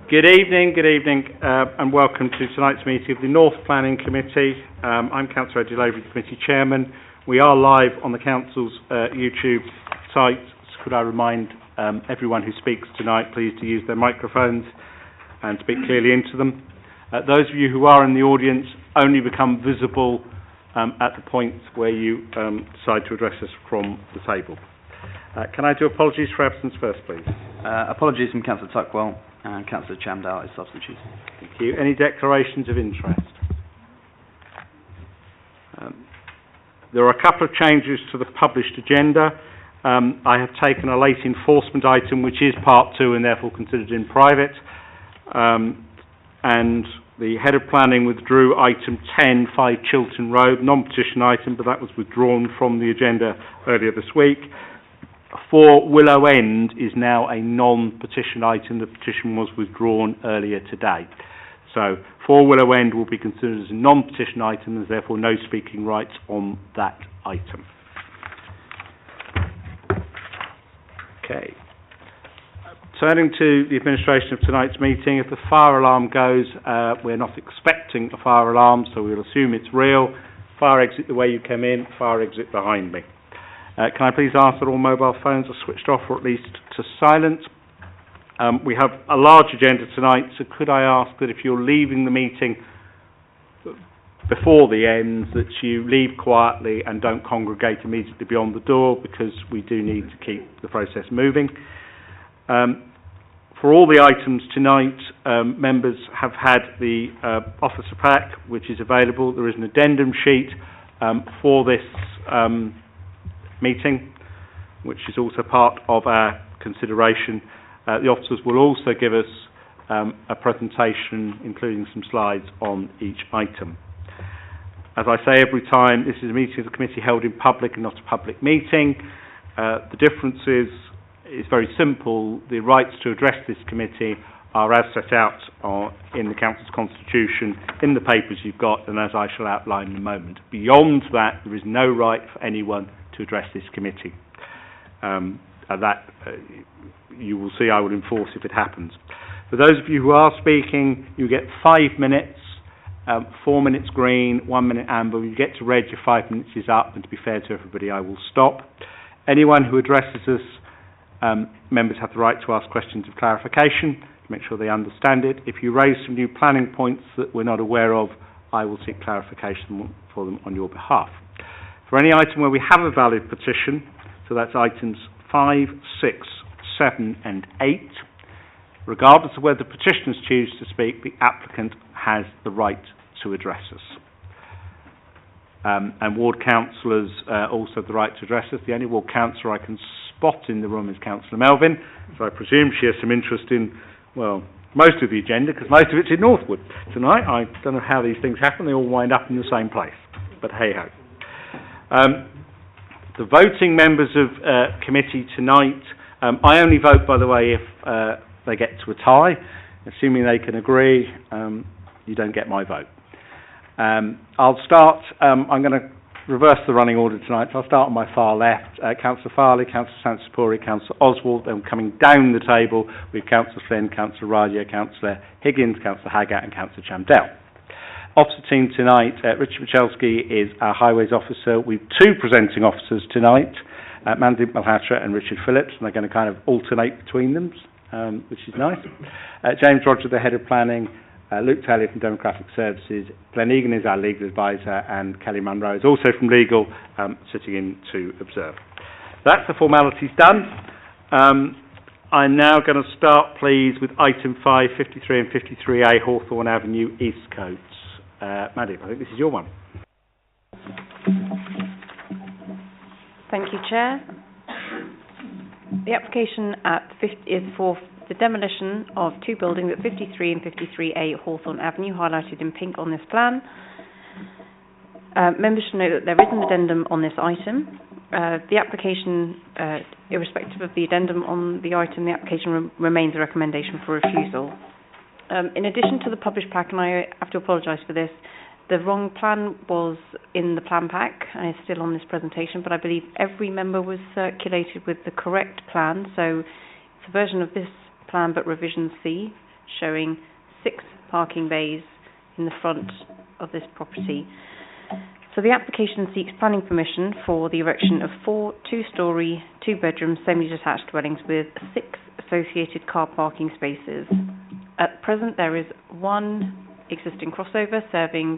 Good evening, and welcome to tonight's meeting of the North Planning Committee. I'm Councillor Eddie Lavery, the Committee Chairman. We are live on the Council's YouTube site. So could I remind everyone who speaks tonight, please, to use their microphones and speak clearly into them. Those of you who are in the audience only become visible at the point where you decide to address us from the table. Can I do apologies for absence first, please? Apologies from Councillor Tuckwell and Councillor Chamdal is substitute. Thank you. Any declarations of interest? There are a couple of changes to the published agenda. I have taken a late enforcement item, which is part 2 and therefore considered in private. And the Head of Planning withdrew item 10, 5 Chiltern Road, non-petition item, but that was withdrawn from the agenda earlier this week. 4 Willow End is now a non-petition item. The petition was withdrawn earlier today. So 4 Willow End will be considered as a non-petition item. There's therefore no speaking rights on that item. Okay. Turning to the administration of tonight's meeting, if the fire alarm goes, we're not expecting a fire alarm, so we'll assume it's real. Fire exit the way you came in, fire exit behind me. Can I please ask that all mobile phones are switched off or at least to silent? We have a large agenda tonight, so could I ask that if you're leaving the meeting before the end, that you leave quietly and don't congregate immediately beyond the door, because we do need to keep the process moving. For all the items tonight, members have had the officer pack, which is available. There is an addendum sheet for this meeting, which is also part of our consideration. The officers will also give us a presentation, including some slides on each item. As I say every time, this is a meeting of the committee held in public and not a public meeting. The difference is very simple. The rights to address this committee are as set out in the Council's constitution, in the papers you've got, and as I shall outline in a moment. Beyond that, there is no right for anyone to address this committee. You will see I will enforce if it happens. For those of you who are speaking, you get 5 minutes, 4 minutes green, 1 minute amber. When you get to red, your 5 minutes is up, and to be fair to everybody, I will stop. Anyone who addresses us, members have the right to ask questions of clarification to make sure they understand it. If you raise some new planning points that we're not aware of, I will seek clarification for them on your behalf. For any item where we have a valid petition, so that's items 5, 6, 7 and 8, regardless of whether petitioners choose to speak, the applicant has the right to address us. And ward councillors also have the right to address us. The only ward councillor I can spot in the room is Councillor Melvin, so I presume she has some interest in, well, most of the agenda, because most of it's in Northwood tonight. I don't know how these things happen. They all wind up in the same place, but hey-ho. The voting members of committee tonight, I only vote, by the way, if they get to a tie. Assuming they can agree, you don't get my vote. I'll start, I'm going to reverse the running order tonight, so I'll start on my far left. Councillor Farley, Councillor Sansapuri, Councillor Oswald, then coming down the table with Councillor Flynn, Councillor Radia, Councillor Higgins, Councillor Haggart and Councillor Chamdal. Officer team tonight, Richard Michalski is our Highways Officer. We've 2 presenting officers tonight, Mandeep Malhotra and Richard Phillips, and they're going to kind of alternate between them, which is nice. James Roger, the Head of Planning, Luke Taylor from Demographic Services, Glenn Egan is our Legal Advisor, and Kelly Munro is also from Legal, sitting in to observe. That's the formalities done. I'm now going to start, please, with item 5, 53 and 53A, Hawthorne Avenue, Eastcote. Mandeep, I think this is your one. Thank you, Chair. The application is for the demolition of 2 buildings at 53 and 53A Hawthorne Avenue, highlighted in pink on this plan. Members should know that there is an addendum on this item. The application, irrespective of the addendum on the item, the application remains a recommendation for refusal. In addition to the published pack, and I have to apologise for this, the wrong plan was in the plan pack and is still on this presentation, but I believe every member was circulated with the correct plan, so it's a version of this plan but revision C. showing 6 parking bays in the front of this property. So the application seeks planning permission for the erection of 4 2-storey, 2-bedroom, semi-detached dwellings with 6 associated car parking spaces. At present, there is 1 existing crossover serving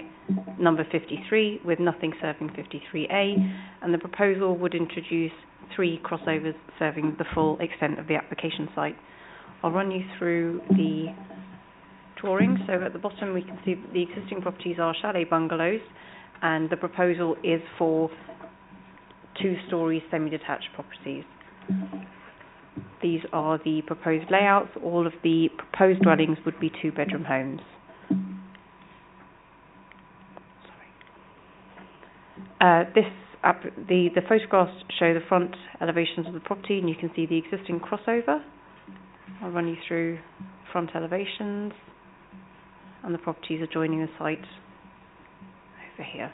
number 53 with nothing serving 53A, and the proposal would introduce 3 crossovers serving the full extent of the application site. I'll run you through the drawing. So at the bottom we can see that the existing properties are chalet bungalows, and the proposal is for 2-storey semi-detached properties. These are the proposed layouts. All of the proposed dwellings would be 2-bedroom homes. The photographs show the front elevations of the property, and you can see the existing crossover. I'll run you through front elevations and the properties adjoining the site over here.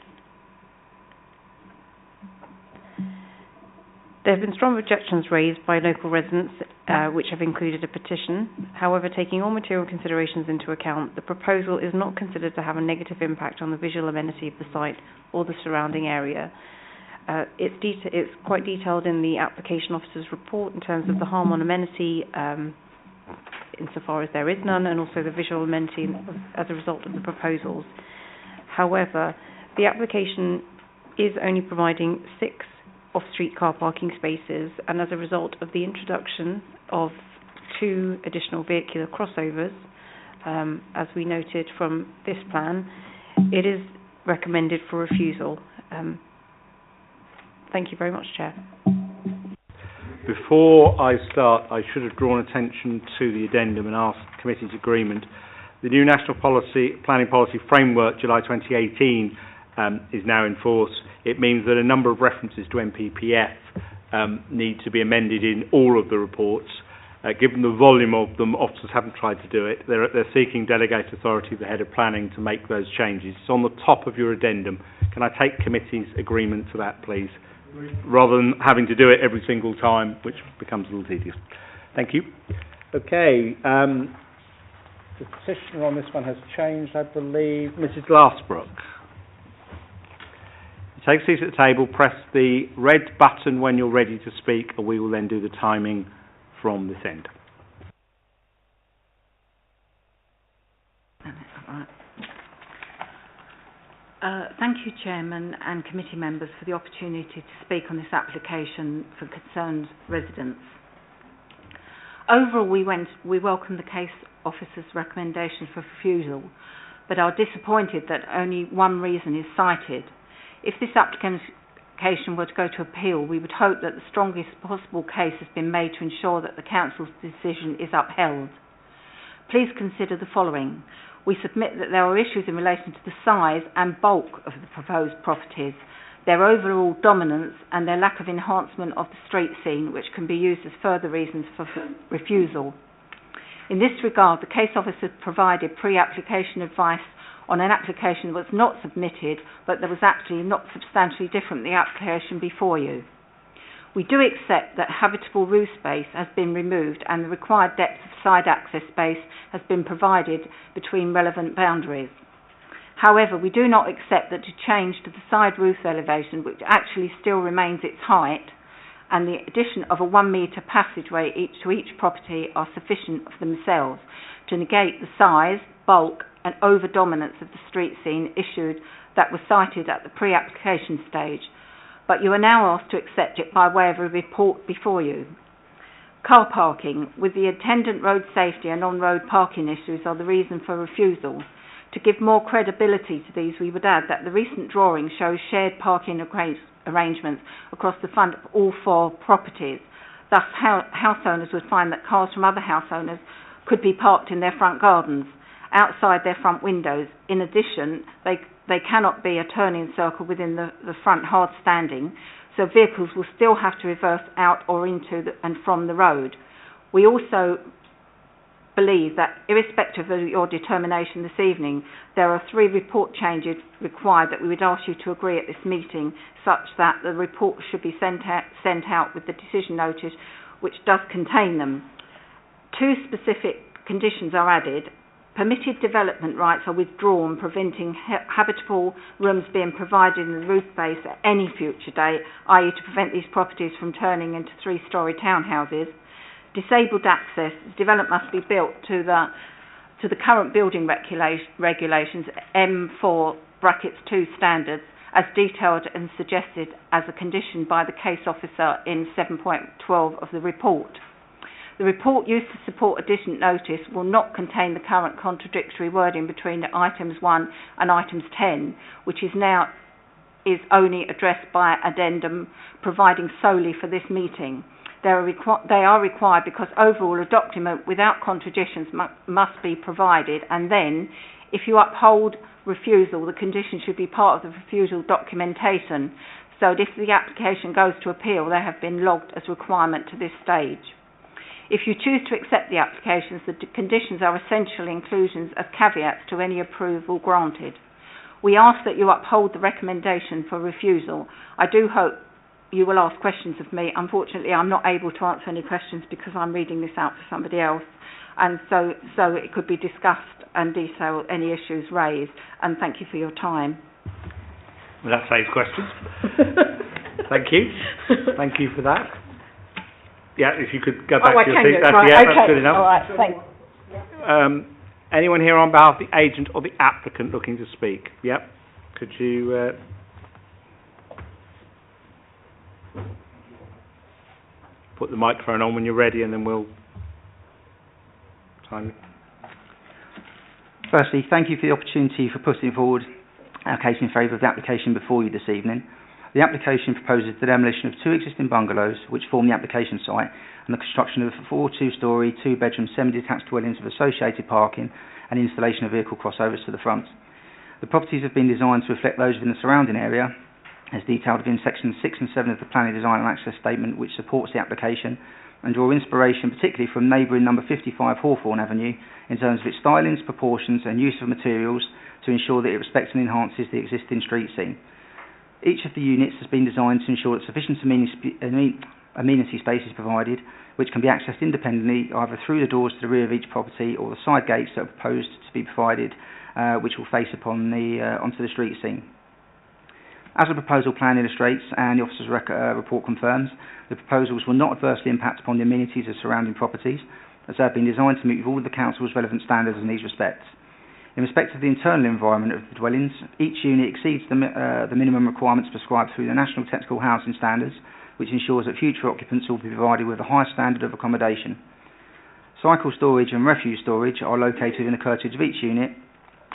There have been strong objections raised by local residents, which have included a petition. However, taking all material considerations into account, the proposal is not considered to have a negative impact on the visual amenity of the site or the surrounding area. It's quite detailed in the application officer's report in terms of the harm on amenity, insofar as there is none, and also the visual amenity as a result of the proposals. However, the application is only providing 6 off-street car parking spaces, and as a result of the introduction of 2 additional vehicular crossovers, as we noted from this plan, it is recommended for refusal. Thank you very much, Chair. Before I start, I should have drawn attention to the addendum and asked the committee's agreement. The new National Planning Policy Framework, July 2018, is now in force. It means that a number of references to NPPF need to be amended in all of the reports. Given the volume of them, officers haven't tried to do it. They're seeking delegated authority of the head of planning to make those changes. It's on the top of your addendum. Can I take committee's agreement to that, please? Rather than having to do it every single time, which becomes a little tedious. Thank you. Okay. The petitioner on this one has changed, I believe. Mrs. Glassbrook. Take a seat at the table, press the red button when you're ready to speak, and we will then do the timing from this end. Thank you, Chairman and committee members, for the opportunity to speak on this application for concerned residents. Overall, we welcome the case officer's recommendation for refusal, but are disappointed that only one reason is cited. If this application were to go to appeal, we would hope that the strongest possible case has been made to ensure that the Council's decision is upheld. Please consider the following. We submit that there are issues in relation to the size and bulk of the proposed properties, their overall dominance and their lack of enhancement of the street scene, which can be used as further reasons for refusal. In this regard, the case officer provided pre-application advice on an application that was not submitted, but that was actually not substantially different from the application before you. We do accept that habitable roof space has been removed and the required depth of side access space has been provided between relevant boundaries. However, we do not accept that to change to the side roof elevation, which actually still remains its height, and the addition of a 1 metre passageway to each property are sufficient of themselves to negate the size, bulk and over-dominance of the street scene issued that was cited at the pre-application stage, but you are now asked to accept it by way of a report before you. Car parking, with the attendant road safety and on-road parking issues, are the reason for refusal. To give more credibility to these, we would add that the recent drawing shows shared parking arrangements across the front of all 4 properties. Thus, house owners would find that cars from other house owners could be parked in their front gardens, outside their front windows. In addition, they cannot be a turning circle within the front hard standing, so vehicles will still have to reverse out or into and from the road. We also believe that, irrespective of your determination this evening, there are 3 report changes required that we would ask you to agree at this meeting, such that the report should be sent out with the decision notice, which does contain them. 2 specific conditions are added. Permitted development rights are withdrawn, preventing habitable rooms being provided in the roof base at any future date, i.e. to prevent these properties from turning into 3-storey townhouses. Disabled access. The development must be built to the current building regulations M4(2) standards, as detailed and suggested as a condition by the case officer in 7.12 of the report. The report used to support addition notice will not contain the current contradictory wording between items 1 and items 10, which is only addressed by addendum providing solely for this meeting. They are required because overall a document without contradictions must be provided, and then, if you uphold refusal, the condition should be part of the refusal documentation, so that if the application goes to appeal, they have been logged as requirement to this stage. If you choose to accept the applications, the conditions are essential inclusions as caveats to any approval granted. We ask that you uphold the recommendation for refusal. I do hope you will ask questions of me. Unfortunately, I'm not able to answer any questions because I'm reading this out for somebody else, and so it could be discussed and detail any issues raised. And thank you for your time. Well, that saves questions. Thank you. Thank you for that. Yeah, if you could go back to your seat. That's good enough. All right, thanks. Anyone here on behalf of the agent or the applicant looking to speak? Yep. Could you put the microphone on when you're ready, and then we'll time. Firstly, thank you for the opportunity for putting forward our case in favour of the application before you this evening. The application proposes the demolition of 2 existing bungalows which form the application site and the construction of 4 2-storey, 2-bedroom semi-detached dwellings with associated parking and installation of vehicle crossovers to the front. The properties have been designed to reflect those within the surrounding area, as detailed within sections 6 and 7 of the Planning, Design and Access Statement, which supports the application, and draw inspiration particularly from neighbouring number 55 Hawthorne Avenue in terms of its stylings, proportions and use of materials to ensure that it respects and enhances the existing street scene. Each of the units has been designed to ensure that sufficient amenity space is provided, which can be accessed independently either through the doors to the rear of each property or the side gates that are proposed to be provided, which will face upon onto the street scene. As the proposal plan illustrates and the officer's report confirms, the proposals will not adversely impact upon the amenities of surrounding properties, as they have been designed to meet with all of the council's relevant standards in these respects. In respect of the internal environment of the dwellings, each unit exceeds the minimum requirements prescribed through the National Technical Housing Standards, which ensures that future occupants will be provided with a high standard of accommodation. Cycle storage and refuse storage are located in the curtilage of each unit,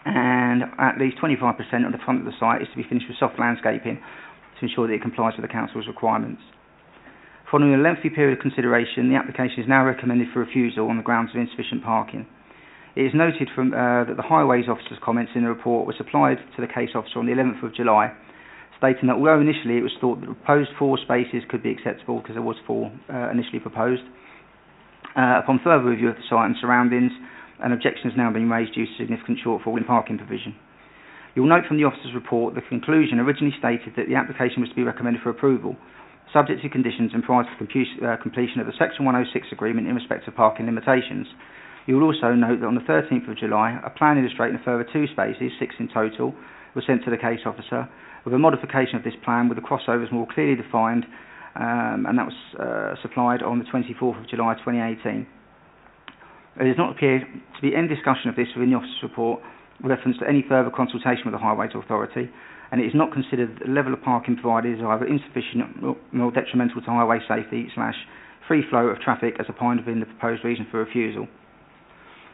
and at least 25% of the front of the site is to be finished with soft landscaping to ensure that it complies with the council's requirements. Following a lengthy period of consideration, the application is now recommended for refusal on the grounds of insufficient parking. It is noted that the Highways Officer's comments in the report were supplied to the case officer on the 11th of July, stating that although initially it was thought that the proposed 4 spaces could be acceptable because there was 4 initially proposed, upon further review of the site and surroundings, an objection has now been raised due to significant shortfall in parking provision. You will note from the officer's report the conclusion originally stated that the application was to be recommended for approval, subject to conditions and prior to completion of the Section 106 agreement in respect of parking limitations. You will also note that on the 13th of July, a plan illustrating a further 2 spaces, 6 in total, was sent to the case officer, with a modification of this plan with the crossovers more clearly defined, and that was supplied on the 24th of July 2018. There does not appear to be any discussion of this within the officer's report with reference to any further consultation with the Highways Authority, and it is not considered that the level of parking provided is either insufficient nor detrimental to highway safety / free flow of traffic as opined within the proposed reason for refusal.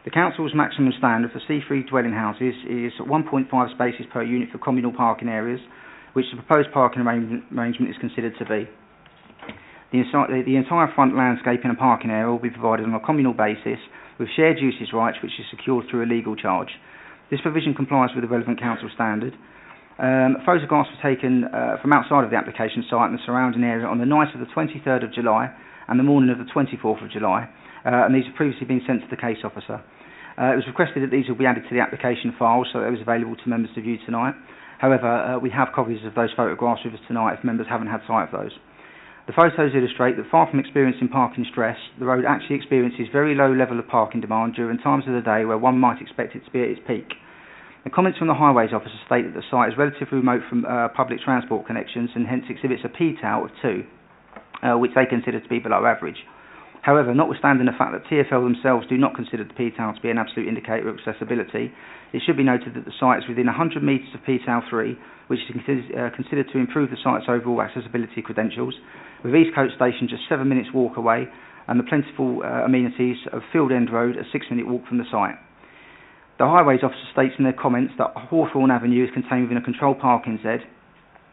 The Council's maximum standard for C3 dwelling houses is 1.5 spaces per unit for communal parking areas, which the proposed parking arrangement is considered to be. The entire front landscaping and parking area will be provided on a communal basis with shared uses rights, which is secured through a legal charge. This provision complies with the relevant council standard. Photographs were taken from outside of the application site and the surrounding area on the night of the 23rd of July and the morning of the 24th of July, and these have previously been sent to the case officer. It was requested that these will be added to the application file so that it was available to members to view tonight. However, we have copies of those photographs with us tonight if members haven't had sight of those. The photos illustrate that far from experiencing parking stress, the road actually experiences very low level of parking demand during times of the day where one might expect it to be at its peak. The comments from the highways officer state that the site is relatively remote from public transport connections and hence exhibits a P-TOW of 2, which they consider to be below average. However, notwithstanding the fact that TfL themselves do not consider the P-TOW to be an absolute indicator of accessibility, it should be noted that the site is within 100 metres of P-TOW 3, which is considered to improve the site's overall accessibility credentials, with Eastcote Station just 7 minutes walk away and the plentiful amenities of Field End Road a 6-minute walk from the site. The highways officer states in their comments that Hawthorne Avenue is contained within a controlled parking Z,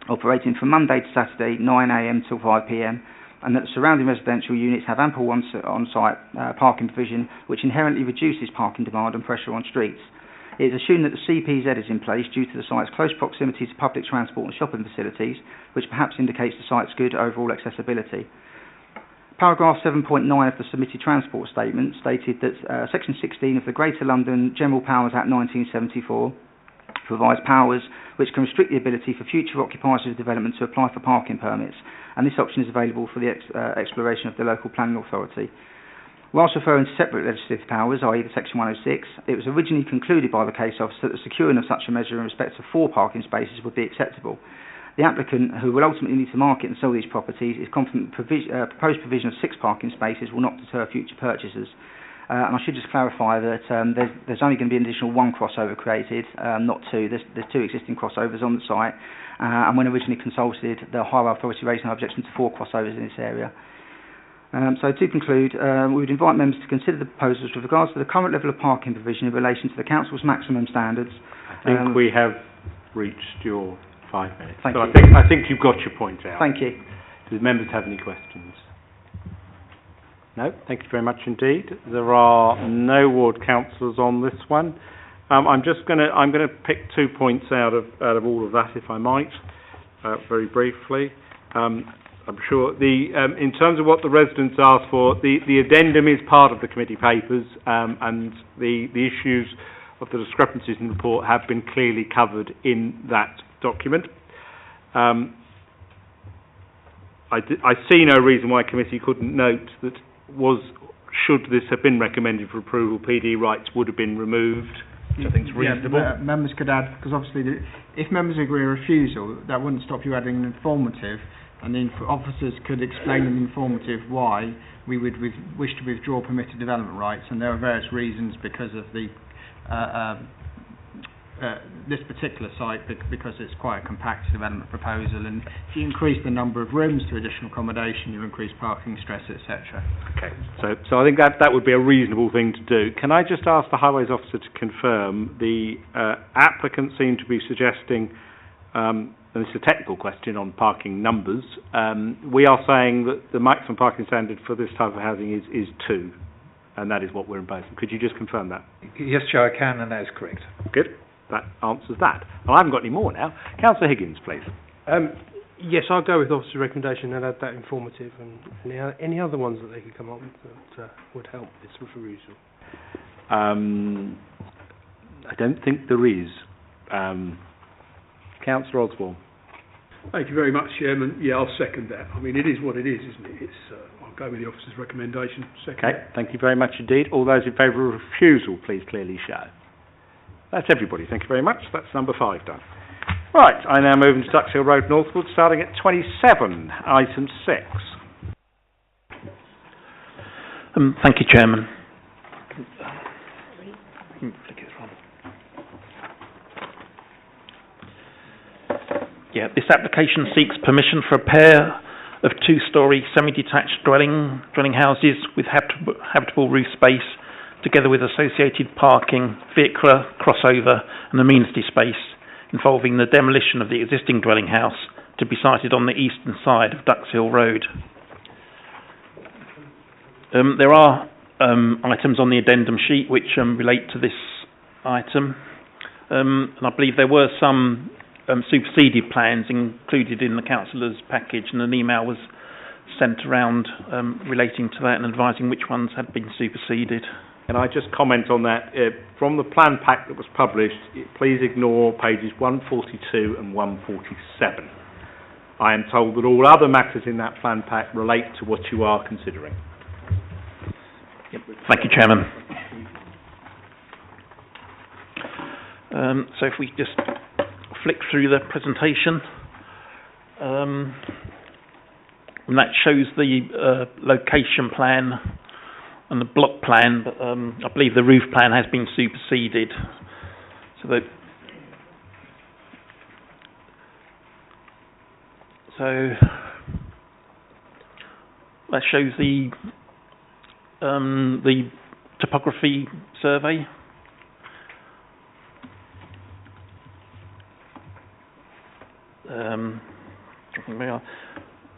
operating from Monday to Saturday 9am till 5pm, and that the surrounding residential units have ample on-site parking provision, which inherently reduces parking demand and pressure on streets. It is assumed that the CPZ is in place due to the site's close proximity to public transport and shopping facilities, which perhaps indicates the site's good overall accessibility. Paragraph 7.9 of the submitted transport statement stated that Section 16 of the Greater London General Powers Act 1974 provides powers which can restrict the ability for future occupiers of development to apply for parking permits, and this option is available for the exploration of the local planning authority. Whilst referring to separate legislative powers, i.e. the Section 106, it was originally concluded by the case officer that the securing of such a measure in respect of 4 parking spaces would be acceptable. The applicant, who will ultimately need to market and sell these properties, is confident the proposed provision of 6 parking spaces will not deter future purchasers. And I should just clarify that there's only going to be an additional 1 crossover created, not 2. There's 2 existing crossovers on the site, and when originally consulted, the Highway Authority raised no objection to 4 crossovers in this area. So to conclude, we would invite members to consider the proposals with regards to the current level of parking provision in relation to the Council's maximum standards. I think we have reached your 5 minutes. Thank you. I think you've got your point out. Thank you. Do the members have any questions? No? Thank you very much indeed. There are no ward councillors on this one. I'm going to pick 2 points out of all of that, if I might, very briefly. I'm sure in terms of what the residents asked for, the addendum is part of the committee papers, and the issues of the discrepancies in the report have been clearly covered in that document. I see no reason why committee couldn't note that should this have been recommended for approval, PD rights would have been removed, which I think is reasonable. Yeah, members could add, because obviously if members agree a refusal, that wouldn't stop you adding an informative, and the officers could explain in the informative why we would wish to withdraw permitted development rights, and there are various reasons because of the this particular site, because it's quite a compact development proposal, and if you increase the number of rooms to additional accommodation, you increase parking stress, etc. Okay, so I think that would be a reasonable thing to do. Can I just ask the highways officer to confirm the applicant seemed to be suggesting, and this is a technical question on parking numbers, we are saying that the maximum parking standard for this type of housing is 2, and that is what we're imposing. Could you just confirm that? Yes, Chair, I can, and that is correct. Good. That answers that. Well, I haven't got any more now. Councillor Higgins, please. Yes, I'll go with officer's recommendation and add that informative and any other ones that they could come up with that would help this refusal. I don't think there is. Councillor Osborne. Thank you very much, Chairman. Yeah, I'll second that. I mean, it is what it is, isn't it? I'll go with the officer's recommendation. Second. Okay, thank you very much indeed. All those in favour of refusal, please clearly show. That's everybody. Thank you very much. That's number 5 done. Right, I now move into Duxhill Road northward, starting at 27, item 6. Thank you, Chairman. Yeah, this application seeks permission for a pair of 2-storey semi-detached dwelling houses with habitable roof space, together with associated parking, vehicular crossover and amenity space, involving the demolition of the existing dwelling house to be sited on the eastern side of Duxhill Road. There are items on the addendum sheet which relate to this item, and I believe there were some superseded plans included in the councillors' package, and an email was sent around relating to that and advising which ones had been superseded. Can I just comment on that? From the plan pack that was published, please ignore pages 142 and 147. I am told that all other matters in that plan pack relate to what you are considering. Thank you, Chairman. So if we just flick through the presentation, and that shows the location plan and the block plan, but I believe the roof plan has been superseded. So that shows the topography survey.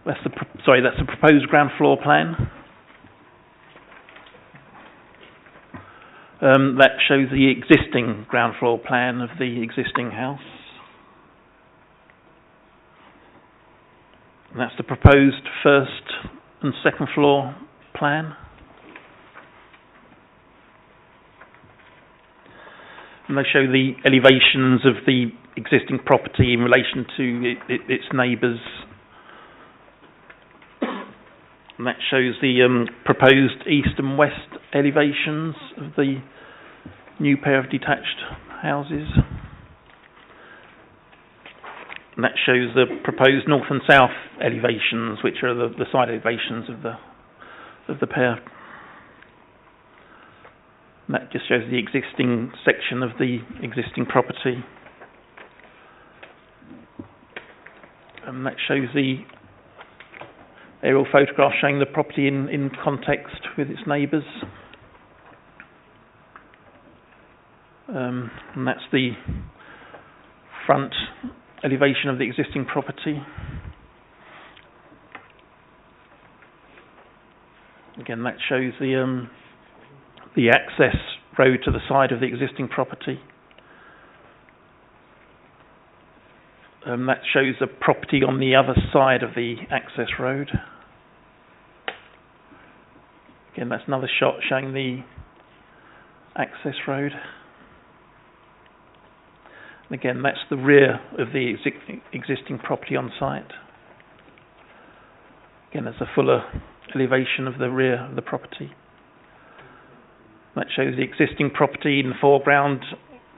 That's the proposed ground floor plan. That shows the existing ground floor plan of the existing house. And that's the proposed first and second floor plan. And they show the elevations of the existing property in relation to its neighbours. And that shows the proposed east and west elevations of the new pair of detached houses. And that shows the proposed north and south elevations, which are the side elevations of the pair. And that just shows the existing section of the existing property. And that shows the aerial photograph showing the property in context with its neighbours. And that's the front elevation of the existing property. Again, that shows the access road to the side of the existing property. That shows the property on the other side of the access road. Again, that's another shot showing the access road. And again, that's the rear of the existing property on site. Again, there's a fuller elevation of the rear of the property. That shows the existing property in the foreground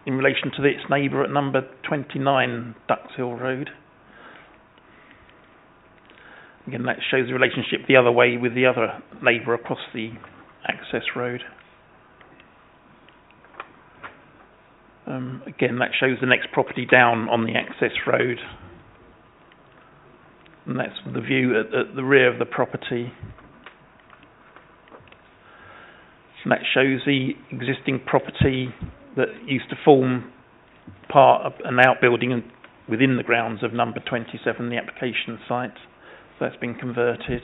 in relation to its neighbour at number 29 Duxhill Road. Again, that shows the relationship the other way with the other neighbour across the access road. Again, that shows the next property down on the access road. And that's the view at the rear of the property. And that shows the existing property that used to form part of an outbuilding within the grounds of number 27, the application site. So that's been converted.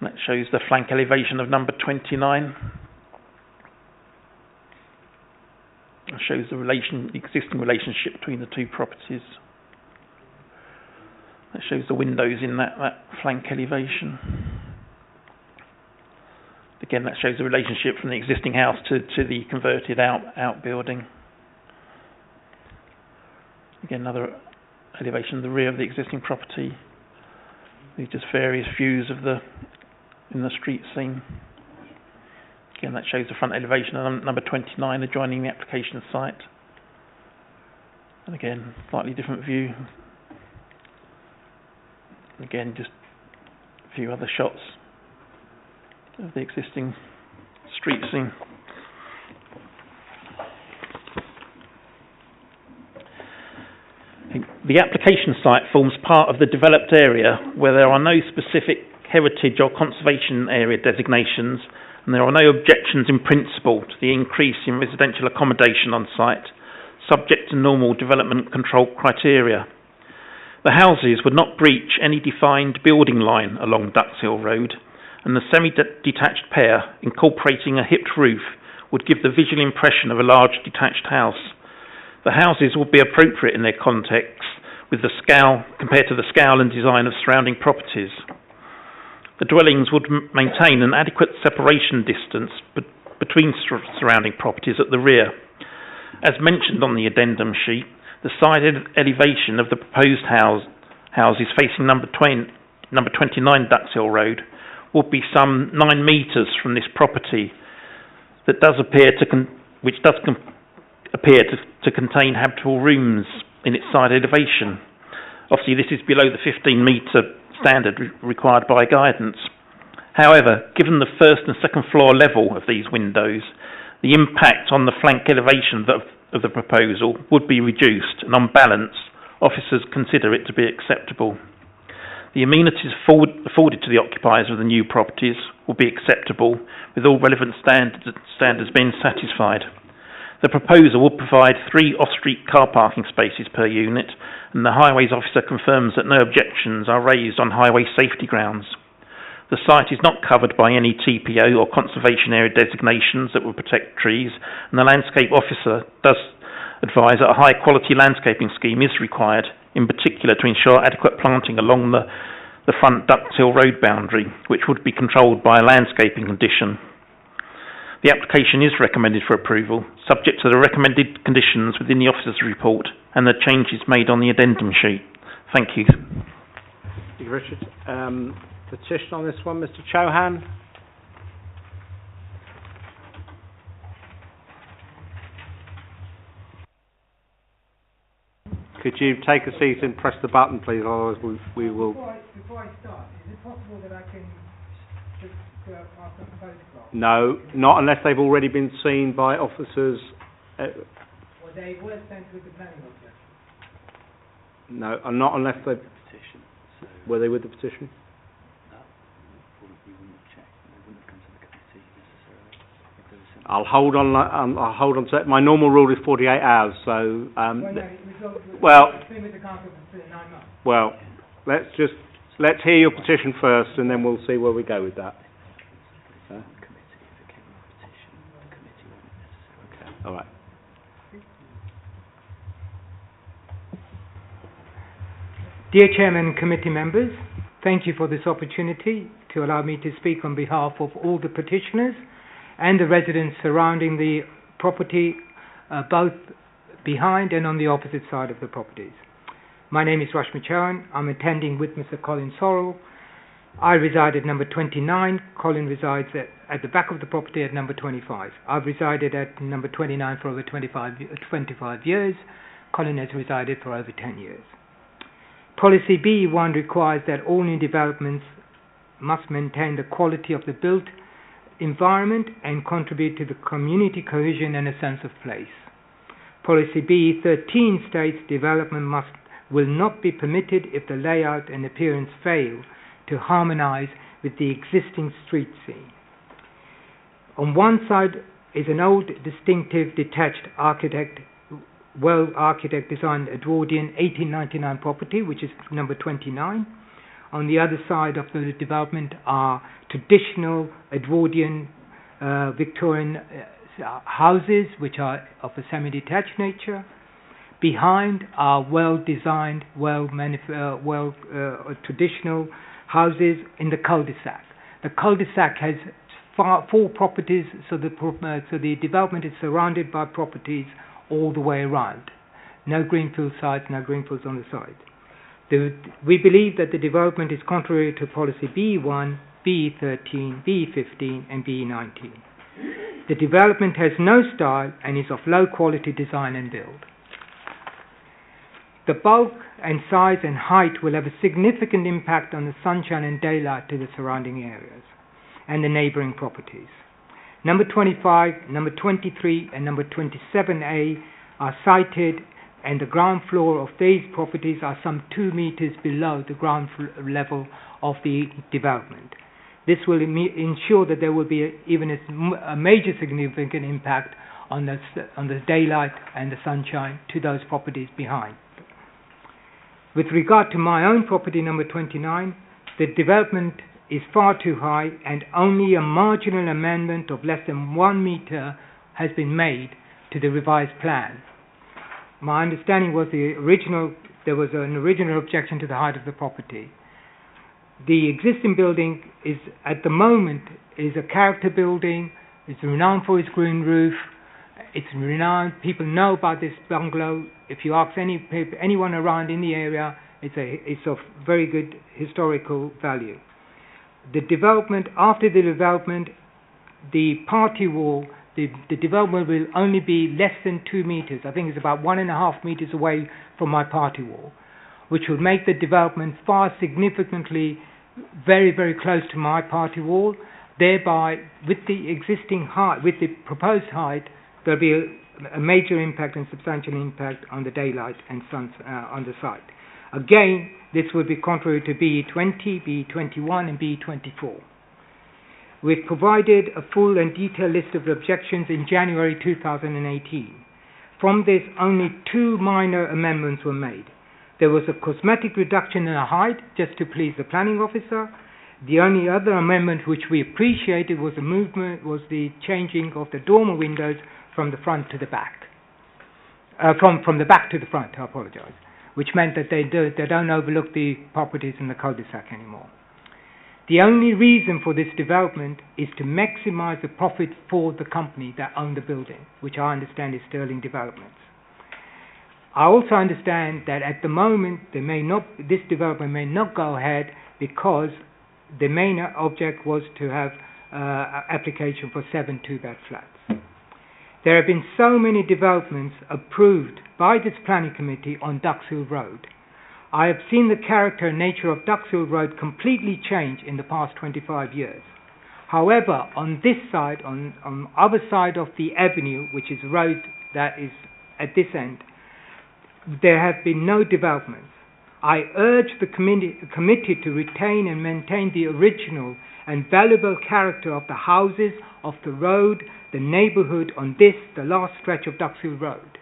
And that shows the flank elevation of number 29. It shows the existing relationship between the two properties. That shows the windows in that flank elevation. Again, that shows the relationship from the existing house to the converted outbuilding. Again, another elevation of the rear of the existing property. These just various views of in the street scene. Again, that shows the front elevation of number 29 adjoining the application site. And again, slightly different view. Again, just a few other shots of the existing street scene. The application site forms part of the developed area where there are no specific heritage or conservation area designations, and there are no objections in principle to the increase in residential accommodation on site, subject to normal development control criteria. The houses would not breach any defined building line along Duxhill Road, and the semi-detached pair, incorporating a hipped roof, would give the visual impression of a large detached house. The houses would be appropriate in their context with the scale compared to the scale and design of surrounding properties. The dwellings would maintain an adequate separation distance between surrounding properties at the rear. As mentioned on the addendum sheet, the The side elevation of the proposed houses facing number 29 Duxhill Road would be some 9 metres from this property, that does appear to contain habitable rooms in its side elevation. Obviously, this is below the 15-metre standard required by guidance. However, given the first and second floor level of these windows, the impact on the flank elevation of the proposal would be reduced, and on balance, officers consider it to be acceptable. The amenities afforded to the occupiers of the new properties will be acceptable, with all relevant standards being satisfied. The proposal will provide 3 off-street car parking spaces per unit, and the highways officer confirms that no objections are raised on highway safety grounds. The site is not covered by any TPO or conservation area designations that will protect trees, and the landscape officer does advise that a high-quality landscaping scheme is required, in particular to ensure adequate planting along the front Duxhill Road boundary, which would be controlled by a landscaping condition. The application is recommended for approval, subject to the recommended conditions within the officer's report and the changes made on the addendum sheet. Thank you. Thank you, Richard. Petition on this one, Mr. Chauhan. Could you take a seat and press the button, please? Otherwise, we will. Before I start, is it possible that I can just ask them to photograph? No, not unless they've already been seen by officers. Well, they were sent with the planning officer. No, not unless they. Petition. So Were they with the petition? we wouldn't have checked. They wouldn't have come to the committee necessarily. If they were sent. I'll hold on. I'll hold on to it. My normal rule is 48 hours. So, It's been with the council for 9 months. well, let's hear your petition first, and then we'll see where we go with that. The committee, if it came on a petition, the committee wouldn't necessarily. Okay. All right. Dear Chairman and committee members, thank you for this opportunity to allow me to speak on behalf of all the petitioners and the residents surrounding the property, both behind and on the opposite side of the properties. My name is Rashmi Chauhan. I'm attending with Mr. Colin Sorrell. I reside at number 29. Colin resides at the back of the property at number 25. I've resided at number 29 for over 25 years. Colin has resided for over 10 years. Policy B1 requires that all new developments must maintain the quality of the built environment and contribute to the community cohesion and a sense of place. Policy B13 states development will not be permitted if the layout and appearance fail to harmonize with the existing street scene. On one side is an old, distinctive, detached architect-designed Edwardian 1899 property, which is number 29. On the other side of the development are traditional Edwardian Victorian houses, which are of a semi-detached nature. Behind are well-designed, traditional houses in the cul-de-sac. The cul-de-sac has 4 properties, so the development is surrounded by properties all the way around. No greenfield sites, no greenfields on the side. We believe that the development is contrary to policy B1, B13, B15 and B19. The development has no style and is of low quality design and build. The bulk and size and height will have a significant impact on the sunshine and daylight to the surrounding areas and the neighbouring properties. Number 25, number 23 and number 27A are sited, and the ground floor of these properties are some 2 meters below the ground level of the development. This will ensure that there will be even a major significant impact on the daylight and the sunshine to those properties behind. With regard to my own property, number 29, the development is far too high, and only a marginal amendment of less than 1 meter has been made to the revised plan. My understanding was there was an original objection to the height of the property. The existing building is, at the moment, is a character building. It's renowned for its green roof. It's renowned. People know about this bungalow. If you ask anyone around in the area, it's of very good historical value. The development, after the development, the party wall, the development will only be less than 2 meters. I think it's about 1.5 meters away from my party wall, which would make the development far significantly very, very close to my party wall. Thereby, with the existing height, with the proposed height, there'll be a major impact and substantial impact on the daylight and sun on the site. Again, this would be contrary to BE20, BE21 and BE24. We've provided a full and detailed list of objections in January 2018. From this, only 2 minor amendments were made. There was a cosmetic reduction in the height just to please the planning officer. The only other amendment which we appreciated was the changing of the dormer windows from the front to the back. From the back to the front, I apologize, which meant that they don't overlook the properties in the cul-de-sac anymore. The only reason for this development is to maximize the profit for the company that owned the building, which I understand is Sterling Developments. I also understand that at the moment this development may not go ahead because the main object was to have application for 7 2-bed flats. There have been so many developments approved by this planning committee on Duxhill Road. I have seen the character and nature of Duxhill Road completely change in the past 25 years. However, on this side, on other side of the avenue, which is a road that is at this end, there have been no developments. I urge the committee to retain and maintain the original and valuable character of the houses, of the road, the neighbourhood on this, the last stretch of Duxhill Road.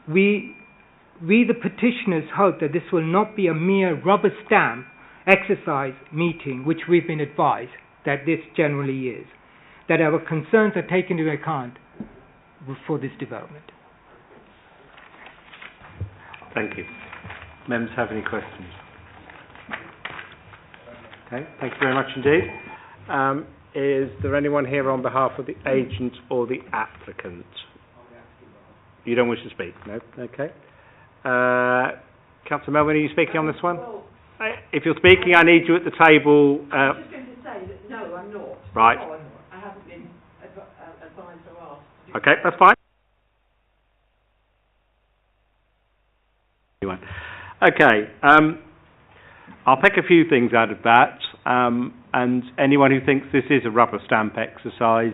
We the petitioners hope that this will not be a mere rubber stamp exercise meeting, which we've been advised that this generally is, that our concerns are taken into account for this development. Thank you. Members have any questions? Okay, thank you very much indeed. Is there anyone here on behalf of the agent or the applicant? You don't wish to speak? No? Okay. Councillor Melvin, are you speaking on this one? If you're speaking, I need you at the table. I was just going to say that no, I'm not. Right. No, I'm not. I haven't been advised or asked. Okay, that's fine. Okay, I'll pick a few things out of that, and anyone who thinks this is a rubber stamp exercise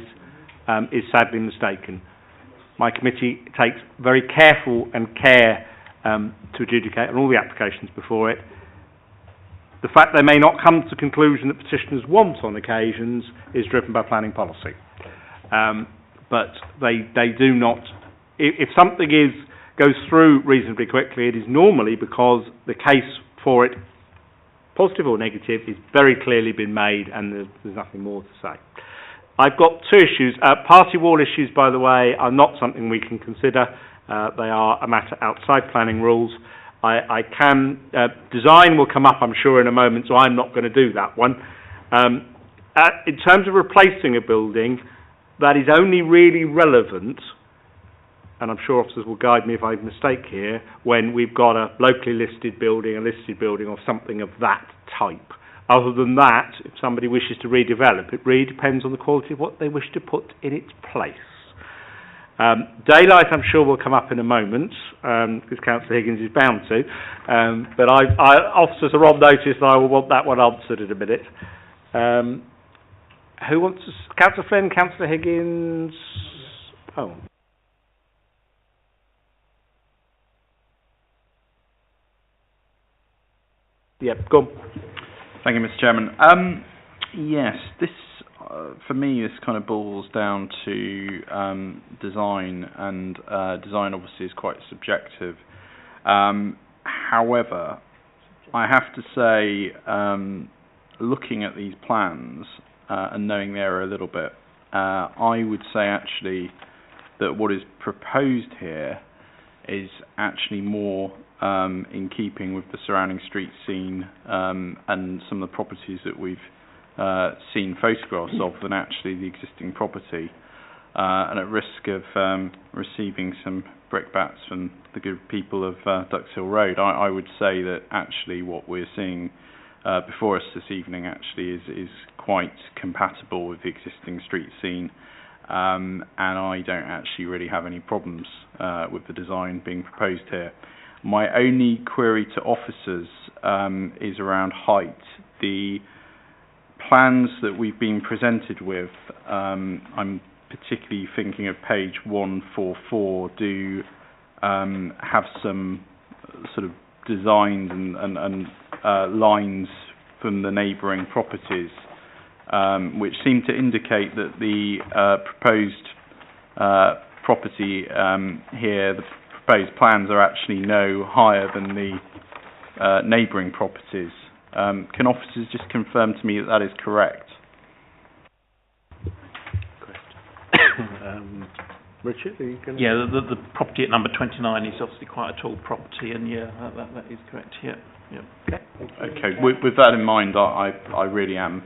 is sadly mistaken. My committee takes very careful and care to adjudicate on all the applications before it. The fact they may not come to the conclusion that petitioners want on occasions is driven by planning policy. But they do not, if something goes through reasonably quickly, it is normally because the case for it, positive or negative, is very clearly been made and there's nothing more to say. I've got 2 issues. Party wall issues, by the way, are not something we can consider. They are a matter outside planning rules. Design will come up, I'm sure, in a moment, so I'm not going to do that one. In terms of replacing a building, that is only really relevant, and I'm sure officers will guide me if I mistake here, when we've got a locally listed building, a listed building, or something of that type. Other than that, if somebody wishes to redevelop, it really depends on the quality of what they wish to put in its place. Daylight, I'm sure, will come up in a moment, because Councillor Higgins is bound to. But officers are on notice, and I will want that one answered in a minute. Who wants to... Councillor Flynn, Councillor Higgins... Oh. Yep, go on. Thank you, Mr. Chairman. Yes, this, for me, this kind of boils down to design, and design obviously is quite subjective. However, I have to say, looking at these plans and knowing the area a little bit, I would say actually that what is proposed here is actually more in keeping with the surrounding street scene and some of the properties that we've seen photographs of than actually the existing property. and at risk of receiving some brickbats from the good people of Duxhill Road, I would say that actually what we're seeing before us this evening actually is quite compatible with the existing street scene, and I don't actually really have any problems with the design being proposed here. My only query to officers is around height. The plans that we've been presented with, I'm particularly thinking of page 144, do have some sort of designs and lines from the neighbouring properties, which seem to indicate that the proposed property here, the proposed plans are actually no higher than the neighbouring properties. Can officers just confirm to me that that is correct? Richard, are you going to... Yeah, the property at number 29 is obviously quite a tall property, and yeah, that is correct. Yeah. Okay. With that in mind, I really am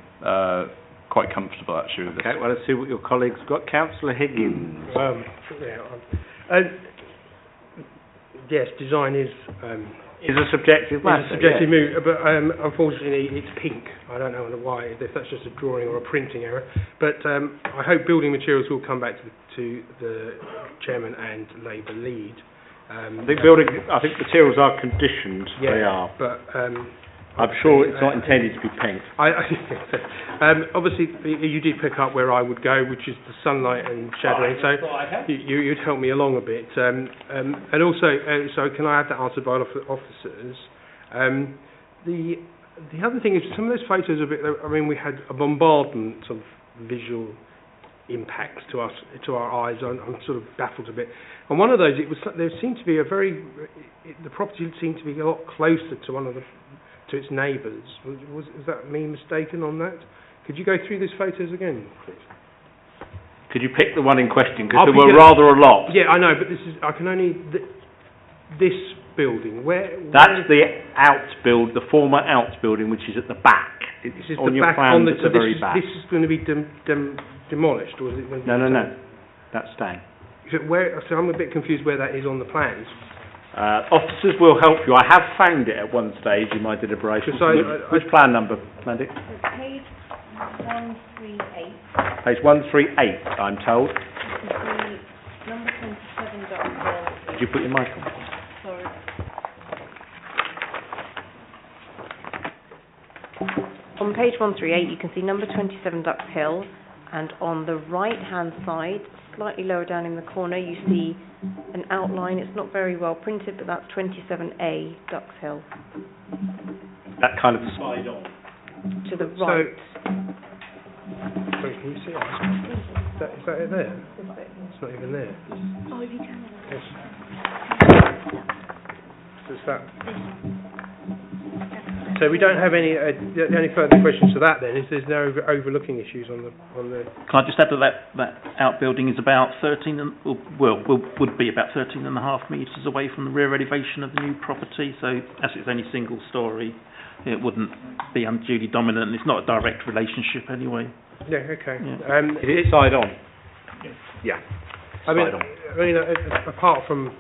quite comfortable actually with this. Okay. Well, let's see what your colleagues got. Councillor Higgins. Yes, design is a subjective matter. It's a subjective move, but unfortunately it's pink. I don't know why, if that's just a drawing or a printing error. But I hope building materials will come back to the chairman and Labour lead. I think materials are conditioned. Yeah, they are. But I'm sure it's not intended to be pink. Obviously, you did pick up where I would go, which is the sunlight and shadowing. So you'd help me along a bit. And also, so can I have that answered by officers? The other thing is some of those photos are a bit. I mean, we had a bombardment of visual impacts to our eyes. I'm sort of baffled a bit. And one of those, there seemed to be the property seemed to be a lot closer to its neighbours. Was that me mistaken on that? Could you go through these photos again, please? Could you pick the one in question? Because there were rather a lot. Yeah, I know, but I can only this building. That's the former outbuilding, which is at the back. This is on the back. At the very back. This is going to be demolished, or is it? No. That's staying. So I'm a bit confused where that is on the plans. Officers will help you. I have found it at one stage in my deliberations. Which plan number, Mandy? Page 138. Page 138, I'm told. Number 27 Duxhill. Did you put your mic on? Sorry. On page 138, you can see number 27 Duxhill, and on the right-hand side, slightly lower down in the corner, you see an outline. It's not very well printed, but that's 27A Duxhill. That kind of side on. To the right. Sorry, can you see it? Is that it there? It's not even there. Oh, if you can. Yes. So it's that. So we don't have any further questions to that then, is there's no overlooking issues on the... Can I just add that outbuilding is about would be about 13.5 metres away from the rear elevation of the new property, so as it's only single storey, it wouldn't be unduly dominant, and it's not a direct relationship anyway. Yeah, okay. Yeah. Is it side on? Yeah. I mean, apart from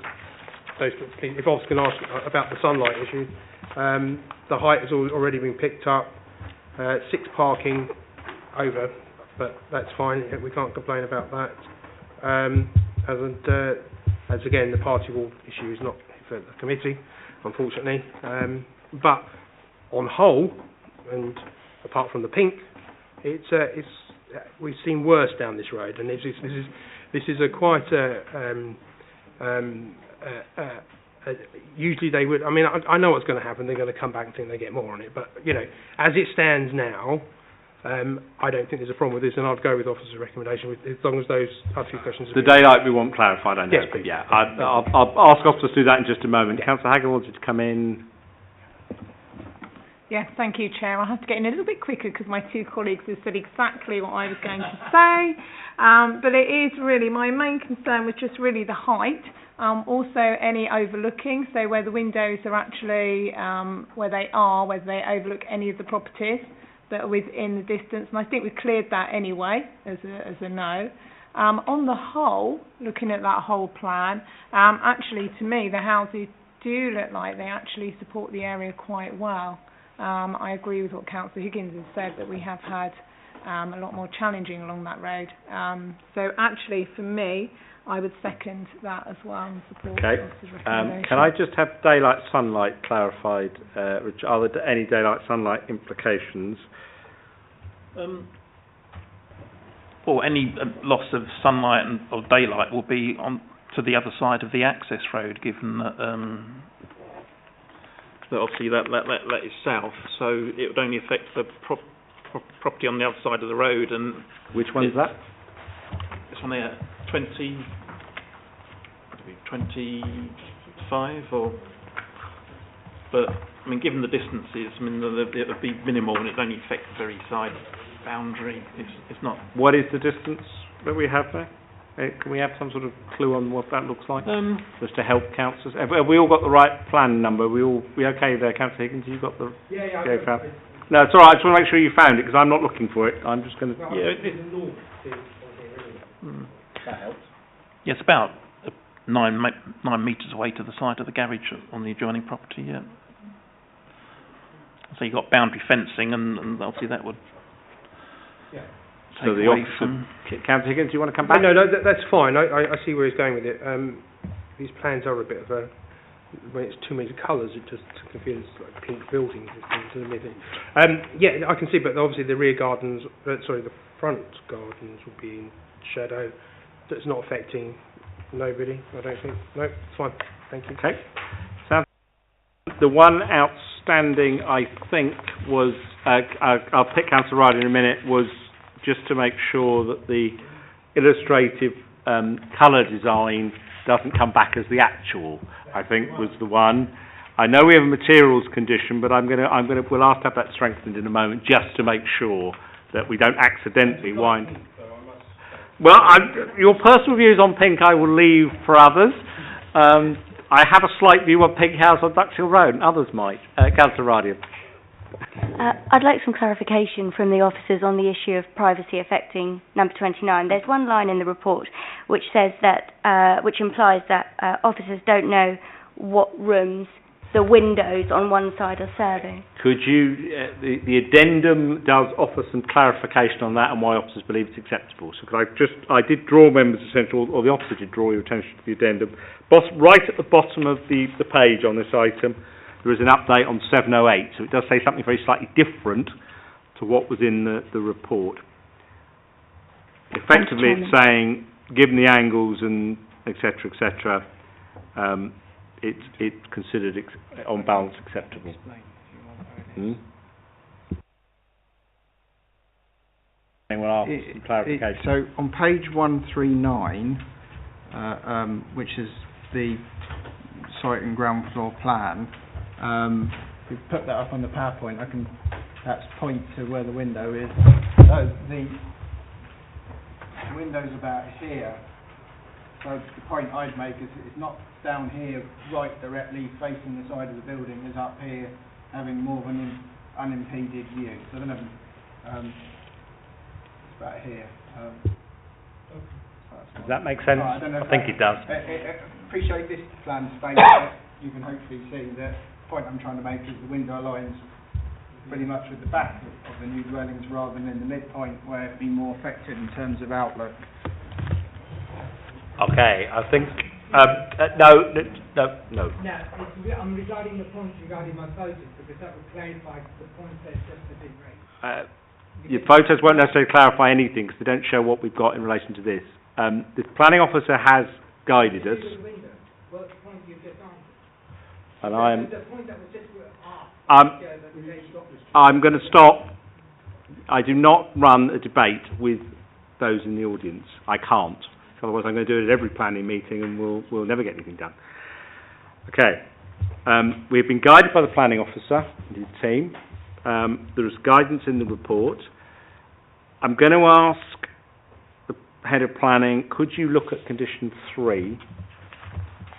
those, if I was going to ask about the sunlight issue, the height has already been picked up. 6 parking over, but that's fine. We can't complain about that. As again, the party wall issue is not for the committee, unfortunately. But on whole, and apart from the pink, we've seen worse down this road, and this is a quite usually they would. I mean, I know what's going to happen. They're going to come back and think they get more on it. But as it stands now, I don't think there's a problem with this, and I'd go with officer's recommendation as long as those other few questions. The daylight we want clarified, I know. Yes, but yeah, I'll ask officers to do that in just a moment. Yeah. Councillor Hagan wanted to come in. Yes, thank you, Chair. I'll have to get in a little bit quicker because my two colleagues have said exactly what I was going to say. But it is really, my main concern was just really the height. Also any overlooking, so where the windows are actually, whether they overlook any of the properties that are within the distance. And I think we've cleared that anyway as a no. On the whole, looking at that whole plan, actually to me the houses do look like they actually support the area quite well. I agree with what Councillor Higgins has said, that we have had a lot more challenging along that road. So actually for me, I would second that as well and support the officer's recommendation. Can I just have daylight sunlight clarified? Rich? Are there any daylight sunlight implications? Or any loss of sunlight or daylight will be on to the other side of the access road, given that that obviously that is south, so it would only affect the property on the other side of the road. And which one is that? It's on there, 25 or. But I mean, given the distances, I mean, it would be minimal, and it only affects the very side boundary. It's not. What is the distance that we have there? Can we have some sort of clue on what that looks like, just to help councillors? Have we all got the right plan number? We okay there, Councillor Higgins? You got the? Yeah. No, it's all right. I just want to make sure you found it, because I'm not looking for it. I'm just going to. That helps. Yeah, it's about 9 metres away to the side of the garage on the adjoining property. Yeah. So you've got boundary fencing, and obviously that would. Yeah. So the officer, Councillor Higgins, do you want to come back? No, that's fine. I see where he's going with it. These plans are a bit of a, when it's too many colours, it just confuses like pink buildings. Yeah, I can see, but obviously the rear gardens, the front gardens will be in shadow. That's not affecting nobody, I don't think. No, it's fine. Thank you. Okay. So the one outstanding, I think, was, I'll pick Councillor Ryder in a minute, was just to make sure that the illustrative colour design doesn't come back as the actual, I think was the one. I know we have a materials condition, but we'll ask to have that strengthened in a moment, just to make sure that we don't accidentally wind. Well, your personal views on pink I will leave for others. I have a slight view on pink house on Duxhill Road, and others might. Councillor Ryder. I'd like some clarification from the officers on the issue of privacy affecting number 29. There's one line in the report which says that, which implies that officers don't know what rooms the windows on one side are serving. Could you, the addendum does offer some clarification on that and why officers believe it's acceptable. So I did draw members' attention, or the officer did draw your attention to the addendum. Right at the bottom of the page on this item, there is an update on 708, so it does say something very slightly different to what was in the report. Effectively, it's saying, given the angles and etc., it's considered on balance acceptable. Anyone else? Some clarification. So on page 139, which is the site and ground floor plan, we've put that up on the PowerPoint. I can perhaps point to where the window is. So the window's about here. So the point I'd make is it's not down here right directly facing the side of the building, it's up here having more of an unimpeded view. So I don't know, it's about here. Does that make sense? I think it does. I appreciate this plan states that you can hopefully see that the point I'm trying to make is the window aligns pretty much with the back of the new dwellings rather than in the midpoint where it'd be more affected in terms of outlook. Okay, I think no. No, I'm regarding the point regarding my photos, because that would clarify the point that's just been raised. Your photos won't necessarily clarify anything because they don't show what we've got in relation to this. The planning officer has guided us. Well, the point you just answered. And the point that was just asked. I'm going to stop. I do not run a debate with those in the audience. I can't. Otherwise I'm going to do it at every planning meeting and we'll never get anything done. Okay. We've been guided by the planning officer and his team. There is guidance in the report. I'm going to ask the head of planning, could you look at condition 3?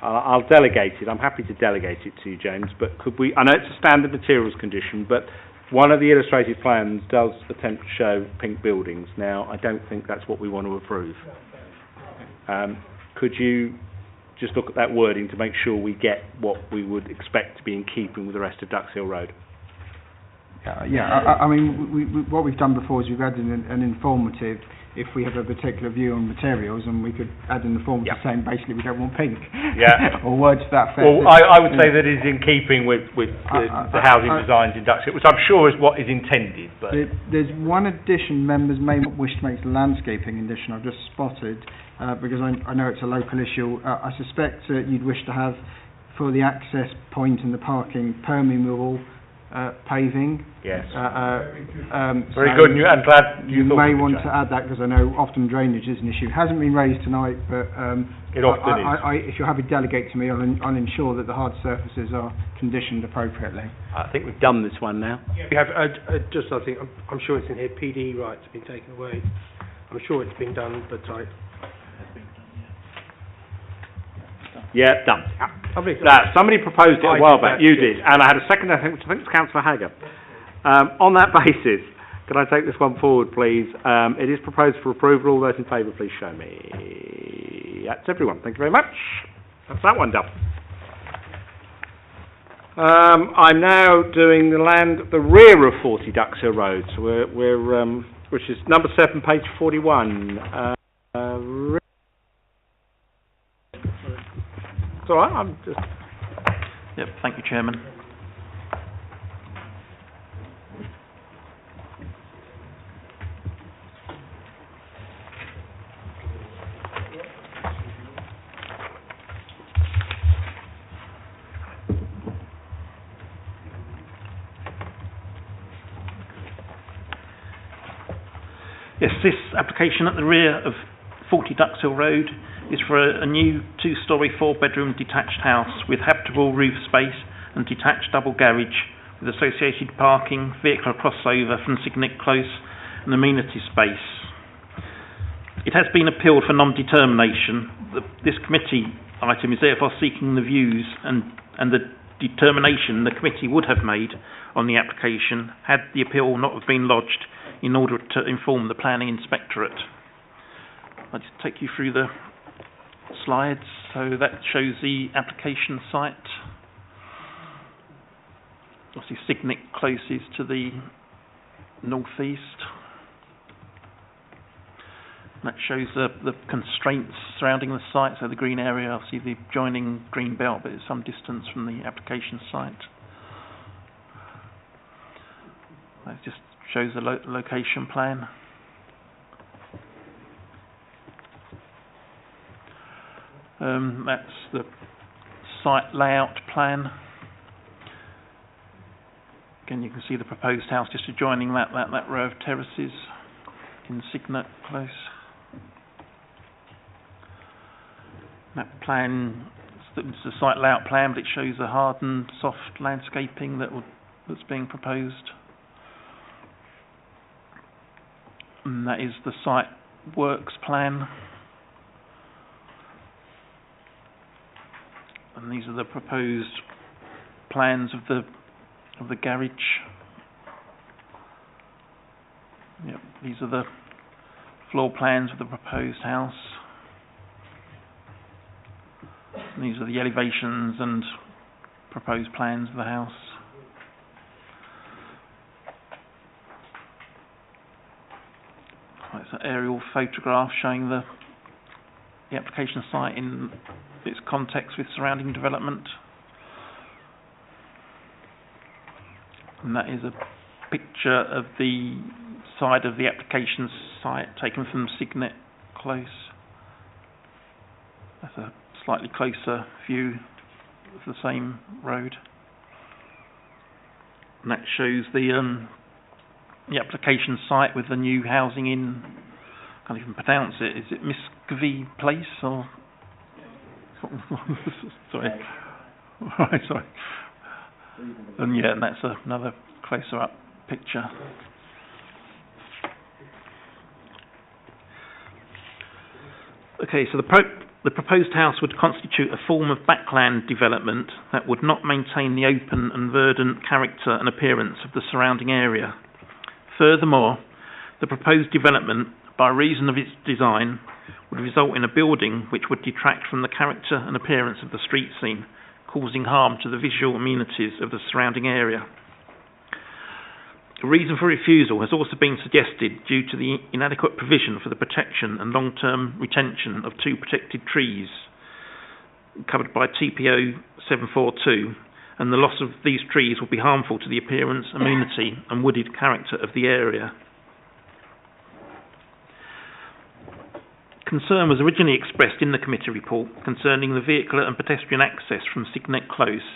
I'll delegate it. I'm happy to delegate it to you, James, but could we, I know it's a standard materials condition, but one of the illustrated plans does attempt to show pink buildings. Now, I don't think that's what we want to approve. Could you just look at that wording to make sure we get what we would expect to be in keeping with the rest of Duxhill Road? I mean, what we've done before is we've added an informative if we have a particular view on materials, and we could add an informative saying basically we don't want pink. Or words to that effect. Well, I would say that it is in keeping with the housing designs in Duxhill, which I'm sure is what is intended. But there's one addition members may wish to make to the landscaping addition I've just spotted, because I know it's a local issue. I suspect you'd wish to have, for the access point and the parking, permeable paving. Yes. Very good. I'm glad you may want to add that, because I know often drainage is an issue. It hasn't been raised tonight, but it often is. If you're happy to delegate to me, I'll ensure that the hard surfaces are conditioned appropriately. I think we've done this one now. We have I think I'm sure it's in here. PD rights have been taken away. I'm sure it's been done, but Yeah, done. Somebody proposed it a while back. You did, and I had a second. I think it was Councillor Hagger. On that basis, can I take this one forward, please? It is proposed for approval. All those in favour, please show me. That's everyone. Thank you very much. That's that one done. I'm now doing the land at the rear of 40 Duxhill Road. So we're which is number 7, page 41. It's all right. I'm just. Yep. Thank you, Chairman. Yes, this application at the rear of 40 Duxhill Road is for a new 2-storey 4-bedroom detached house with habitable roof space and detached double garage with associated parking, vehicle crossover from Signet Close and amenity space. It has been appealed for non-determination. This committee item is therefore seeking the views and the determination the committee would have made on the application had the appeal not have been lodged in order to inform the planning inspectorate. I'll just take you through the slides. So that shows the application site. Obviously Signet Close is to the northeast. That shows the constraints surrounding the site, so the green area, obviously the adjoining green belt, but it's some distance from the application site. That just shows the location plan. That's the site layout plan. Again, you can see the proposed house just adjoining that row of terraces in Signet Close. That plan, it's the site layout plan, but it shows the hard and soft landscaping that's being proposed. And that is the site works plan. And these are the proposed plans of the garage. Yep, these are the floor plans of the proposed house. And these are the elevations and proposed plans of the house. It's an aerial photograph showing the application site in its context with surrounding development. And that is a picture of the side of the application site taken from Signet Close. That's a slightly closer view of the same road. And that shows the application site with the new housing in, I can't even pronounce it, is it Muscovy Place or? Sorry. Right, sorry. And yeah, and that's another closer up picture. Okay, so the The proposed house would constitute a form of backland development that would not maintain the open and verdant character and appearance of the surrounding area. Furthermore, the proposed development, by reason of its design, would result in a building which would detract from the character and appearance of the street scene, causing harm to the visual amenities of the surrounding area. A reason for refusal has also been suggested due to the inadequate provision for the protection and long-term retention of two protected trees covered by TPO 742, and the loss of these trees will be harmful to the appearance, amenity and wooded character of the area. Concern was originally expressed in the committee report concerning the vehicular and pedestrian access from Signet Close,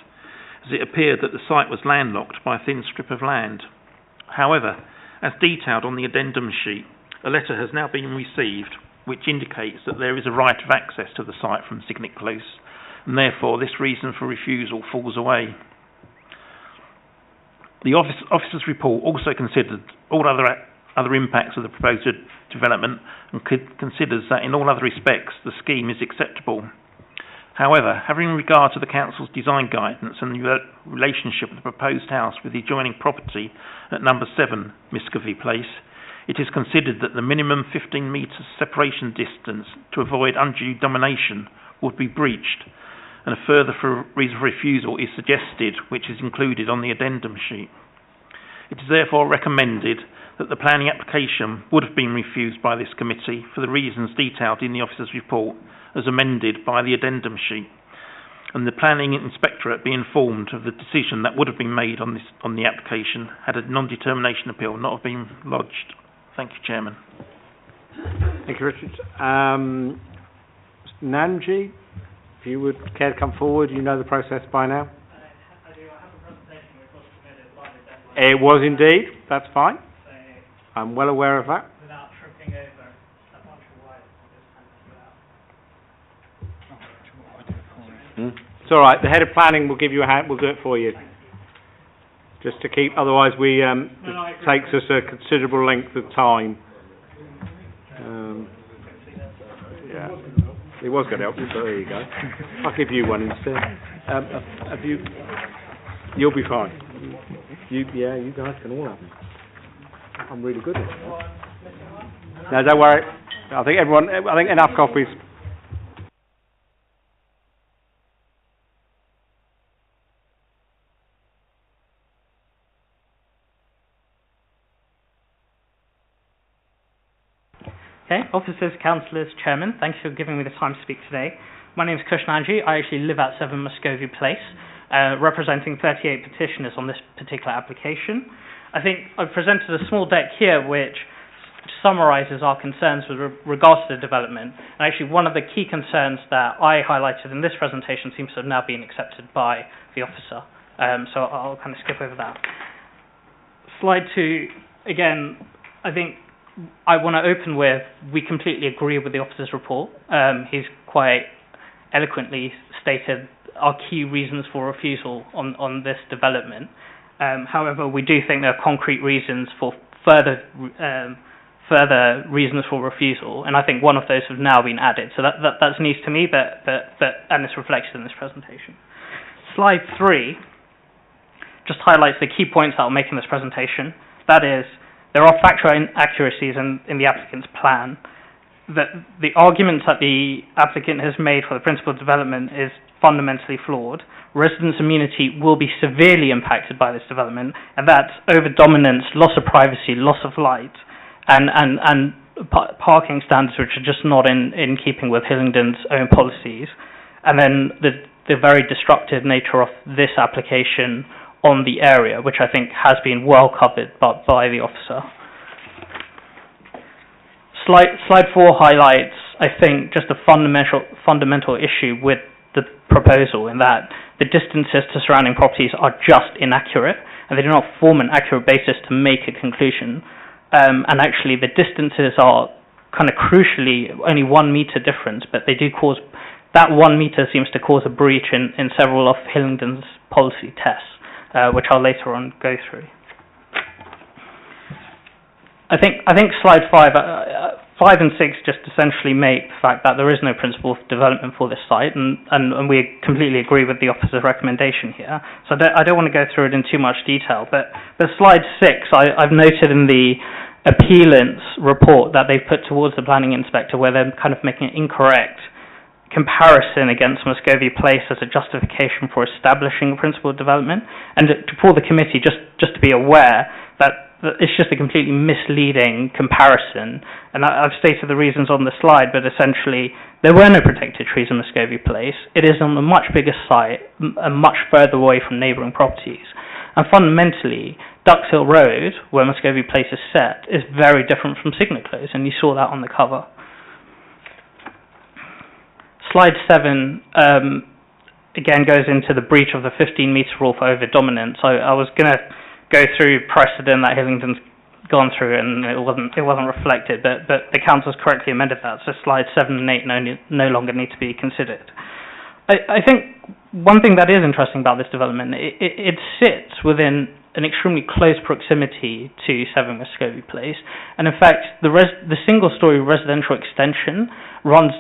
as it appeared that the site was landlocked by a thin strip of land. However, as detailed on the addendum sheet, a letter has now been received which indicates that there is a right of access to the site from Signet Close, and therefore this reason for refusal falls away. The officer's report also considered all other impacts of the proposed development and considers that in all other respects the scheme is acceptable. However, having regard to the Council's design guidance and the relationship of the proposed house with the adjoining property at number 7 Miscavige Place, it is considered that the minimum 15 metres separation distance to avoid undue domination would be breached, and a further reason for refusal is suggested, which is included on the addendum sheet. It is therefore recommended that the planning application would have been refused by this committee for the reasons detailed in the officer's report as amended by the addendum sheet, and the planning inspectorate be informed of the decision that would have been made on the application had a non-determination appeal not have been lodged. Thank you, Chairman. Thank you, Richard. Nanji, if you would care to come forward, you know the process by now. I do. I have a presentation which was submitted by the deadline. It was indeed. That's fine. I'm well aware of that. Without tripping over a bunch of wires, I just handed it out. It's all right. The head of planning will give you a hand. We'll do it for you. Just to keep. Otherwise, it takes us a considerable length of time. Yeah, it was going to help you, but there you go. I'll give you one instead. Have you? You'll be fine. You guys can all have them. I'm really good at it. No, don't worry. I think enough copies. Okay, officers, councillors, chairman, thanks for giving me the time to speak today. My name is Krishnanji. I actually live at 7 Muscovy Place, representing 38 petitioners on this particular application. I think I've presented a small deck here which summarises our concerns with regards to the development. And actually one of the key concerns that I highlighted in this presentation seems to have now been accepted by the officer. So I'll kind of skip over that. Slide 2, again, I think I want to open with, we completely agree with the officer's report. He's quite eloquently stated our key reasons for refusal on this development. However, we do think there are concrete reasons for further reasons for refusal, and I think one of those have now been added. So that's news to me, and it's reflected in this presentation. Slide 3 just highlights the key points that I'll make in this presentation. That is, there are factual inaccuracies in the applicant's plan. That the arguments that the applicant has made for the principal development is fundamentally flawed. Residents' immunity will be severely impacted by this development, and that's over-dominance, loss of privacy, loss of light, and parking standards which are just not in keeping with Hillingdon's own policies. And then the very destructive nature of this application on the area, which I think has been well covered by the officer. Slide 4 highlights, I think, just a fundamental issue with the proposal, in that the distances to surrounding properties are just inaccurate, and they do not form an accurate basis to make a conclusion. And actually, the distances are kind of crucially only 1 metre difference, but they do cause, that 1 metre seems to cause a breach in several of Hillingdon's policy tests, which I'll later on go through. I think slide 5, 5 and 6 just essentially make the fact that there is no principle of development for this site, and we completely agree with the officer's recommendation here. So I don't want to go through it in too much detail, but slide 6, I've noted in the appellant's report that they've put towards the planning inspector where they're kind of making an incorrect comparison against Muscovy Place as a justification for establishing a principle of development, and for the committee just to be aware that it's just a completely misleading comparison. And I've stated the reasons on the slide, but essentially there were no protected trees in Muscovy Place. It is on a much bigger site and much further away from neighbouring properties. And fundamentally, Duxhill Road, where Muscovy Place is set, is very different from Signet Close, and you saw that on the cover. Slide 7 again goes into the breach of the 15-metre rule for over-dominance. I was going to go through precedent that Hillingdon's gone through, and it wasn't reflected, but the council's correctly amended that, so slides 7 and 8 no longer need to be considered. I think one thing that is interesting about this development, it sits within an extremely close proximity to 7 Muscovy Place, and in fact the single-storey residential extension runs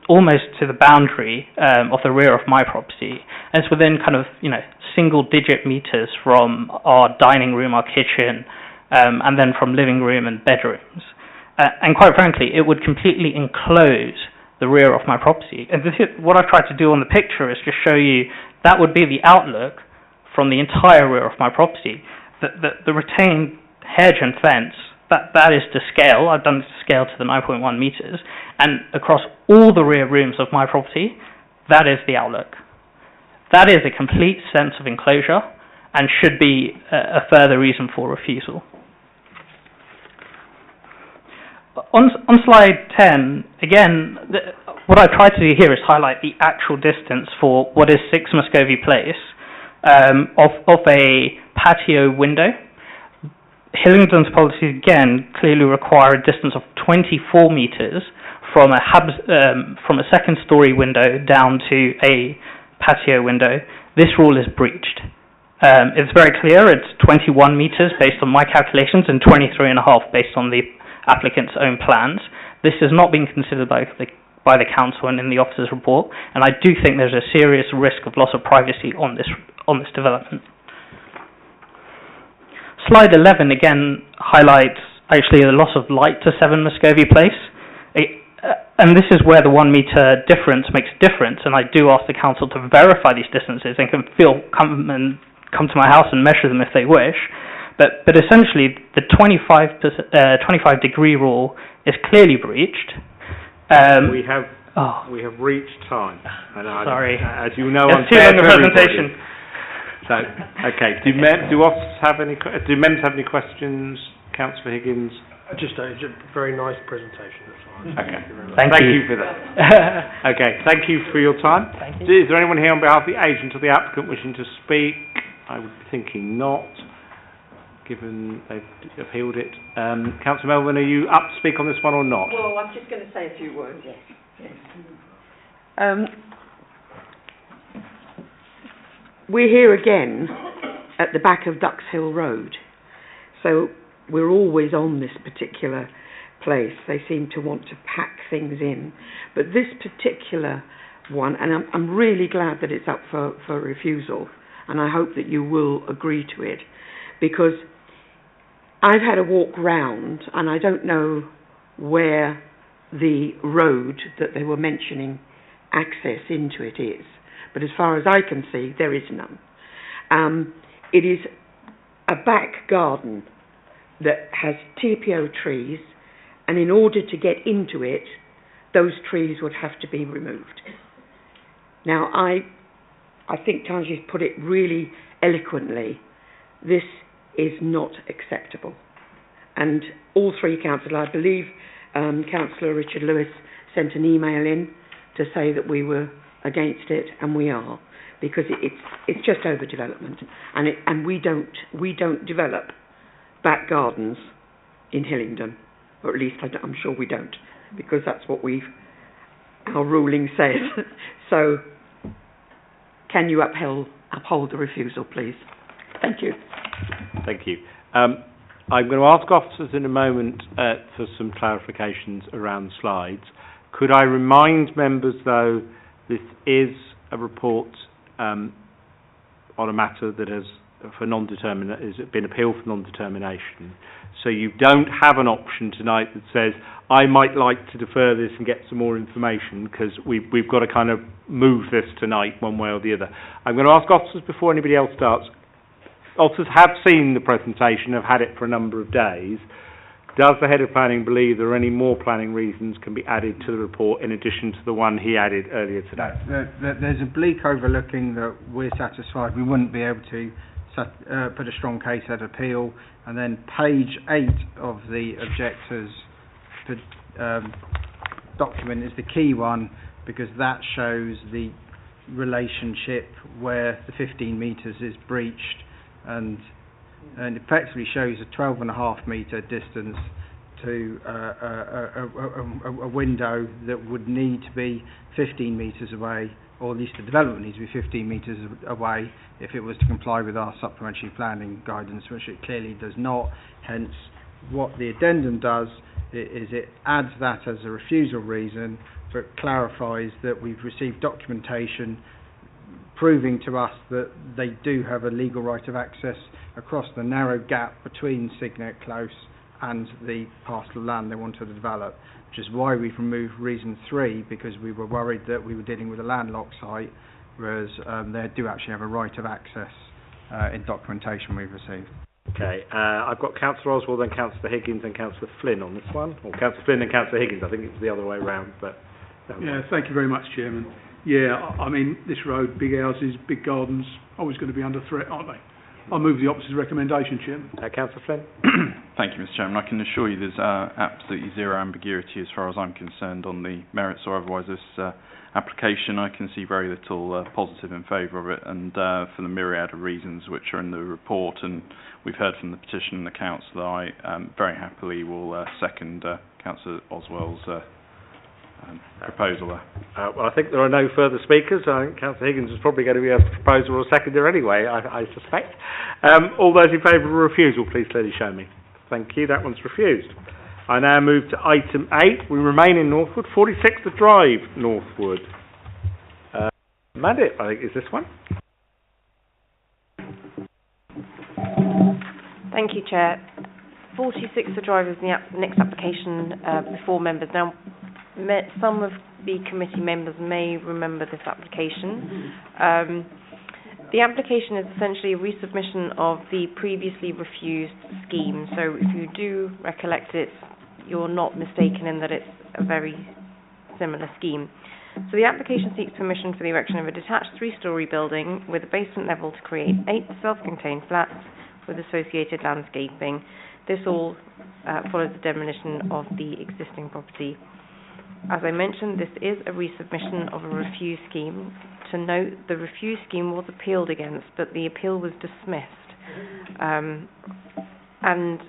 almost to the boundary of the rear of my property, and it's within kind of single-digit meters from our dining room, our kitchen, and then from living room and bedrooms. And quite frankly, it would completely enclose the rear of my property. And what I've tried to do on the picture is just show you that would be the outlook from the entire rear of my property. The retained hedge and fence, that is to scale. I've done it to scale to the 9.1 meters. And across all the rear rooms of my property, that is the outlook. That is a complete sense of enclosure and should be a further reason for refusal. On slide 10, again, what I tried to do here is highlight the actual distance for what is 6 Muscovy Place of a patio window. Hillingdon's policies, again, clearly require a distance of 24 metres from a second-storey window down to a patio window. This rule is breached. It's very clear. It's 21 metres based on my calculations and 23.5 based on the applicant's own plans. This has not been considered by the council and in the officer's report, and I do think there's a serious risk of loss of privacy on this development. Slide 11 again highlights actually the loss of light to 7 Muscovy Place. And this is where the 1 metre difference makes a difference, and I do ask the council to verify these distances and come to my house and measure them if they wish. But essentially, the 25 degree rule is clearly breached. We have reached time. And sorry. As you know, it's too long a presentation. So, okay. Do members have any questions, Councillor Higgins? Just a very nice presentation. That's fine. Okay. Thank you for that. Okay. Thank you for your time. Thank you. Is there anyone here on behalf of the agent or the applicant wishing to speak? I would be thinking not, given they've appealed it. Councillor Melvin, are you up to speak on this one or not? Well, I'm just going to say a few words, yes. We're here again at the back of Duxhill Road. So we're always on this particular place. They seem to want to pack things in. But this particular one, and I'm really glad that it's up for refusal, and I hope that you will agree to it, because I've had a walk round and I don't know where the road that they were mentioning access into it is, but as far as I can see, there is none. It is a back garden that has TPO trees, and in order to get into it, those trees would have to be removed. Now, I think Tanji's put it really eloquently. This is not acceptable. And all 3 councillors, I believe Councillor Richard Lewis sent an email in to say that we were against it, and we are, because it's just overdevelopment, and we don't develop back gardens in Hillingdon, or at least I'm sure we don't, because that's what our ruling says. So, can you uphold the refusal, please? Thank you. Thank you. I'm going to ask officers in a moment for some clarifications around the slides. Could I remind members, though, this is a report on a matter that has been appealed for non-determination. So you don't have an option tonight that says, I might like to defer this and get some more information, because we've got to kind of move this tonight one way or the other. I'm going to ask officers before anybody else starts. Officers have seen the presentation, have had it for a number of days. Does the Head of Planning believe there are any more planning reasons can be added to the report in addition to the one he added earlier today? There's a bleak overlooking that we're satisfied we wouldn't be able to put a strong case at appeal, and then page 8 of the objectors document is the key one, because that shows the relationship where the 15 metres is breached, and effectively shows a 12.5 metre distance to a window that would need to be 15 metres away, or at least the development needs to be 15 metres away if it was to comply with our supplementary planning guidance, which it clearly does not. Hence, what the addendum does is it adds that as a refusal reason, but clarifies that we've received documentation proving to us that they do have a legal right of access across the narrow gap between Signet Close and the parcel of land they wanted to develop, which is why we've removed reason 3, because we were worried that we were dealing with a landlocked site, whereas they do actually have a right of access in documentation we've received. Okay, I've got Councillor Oswald, then Councillor Higgins, and Councillor Flynn on this one, or Councillor Flynn and Councillor Higgins. I think it's the other way round, but yeah, thank you very much, Chairman. Yeah, I mean, this road, big houses, big gardens, always going to be under threat, aren't they? I move the officer's recommendation, Chairman. Councillor Flynn. Thank you, Mr. Chairman. I can assure you there's absolutely zero ambiguity as far as I'm concerned on the merits or otherwise this application. I can see very little positive in favour of it, and for the myriad of reasons which are in the report and we've heard from the petition and the councillor, I very happily will second Councillor Oswell's proposal there. Well, I think there are no further speakers. I think Councillor Higgins is probably going to be a proposer or seconder anyway, I suspect. All those in favour of refusal, please clearly show me. Thank you. That one's refused. I now move to item 8. We remain in Northwood, 46 The Drive, Northwood. Mandate, I think, is this one. Thank you, Chair. 46 The Drive is the next application before members. Now, some of the committee members may remember this application. The application is essentially a resubmission of the previously refused scheme. So if you do recollect it, you're not mistaken in that it's a very similar scheme. So the application seeks permission for the erection of a detached 3-storey building with a basement level to create 8 self-contained flats with associated landscaping. This all follows the demolition of the existing property. As I mentioned, this is a resubmission of a refused scheme. To note, the refused scheme was appealed against, but the appeal was dismissed. And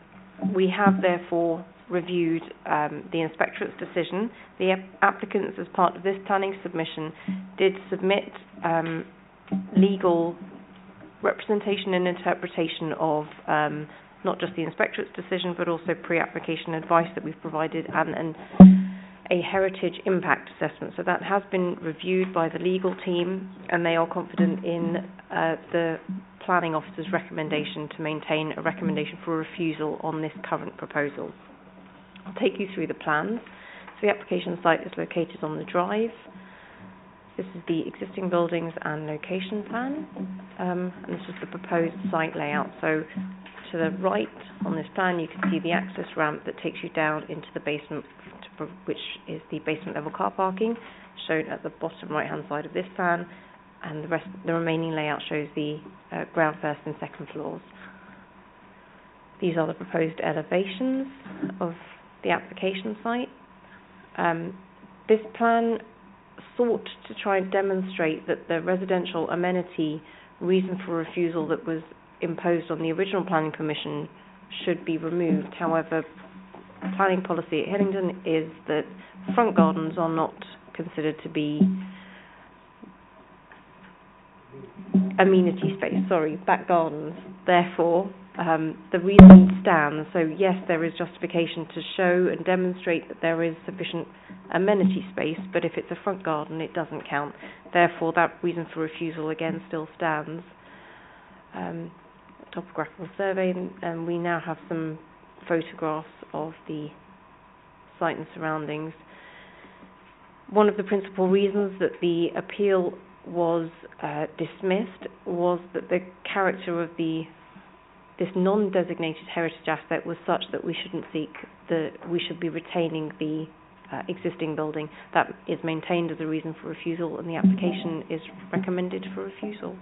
we have therefore reviewed the inspectorate's decision. The applicants, as part of this planning submission, did submit legal representation and interpretation of not just the inspectorate's decision, but also pre-application advice that we've provided and a heritage impact assessment. So that has been reviewed by the legal team, and they are confident in the planning officer's recommendation to maintain a recommendation for refusal on this current proposal. I'll take you through the plans. So the application site is located on the drive. This is the existing buildings and location plan, and this is the proposed site layout. So to the right on this plan, you can see the access ramp that takes you down into the basement, which is the basement level car parking, shown at the bottom right hand side of this plan, and the remaining layout shows the ground first and second floors. These are the proposed elevations of the application site. This plan sought to try and demonstrate that the residential amenity reason for refusal that was imposed on the original planning permission should be removed. However, planning policy at Hillingdon is that front gardens are not considered to be amenity space, back gardens. Therefore, The reason stands, so yes, there is justification to show and demonstrate that there is sufficient amenity space, but if it's a front garden, it doesn't count. Therefore, that reason for refusal again still stands. Topographical survey, and we now have some photographs of the site and surroundings. One of the principal reasons that the appeal was dismissed was that the character of this non-designated heritage asset was such that we should be retaining the existing building. That is maintained as a reason for refusal, and the application is recommended for refusal.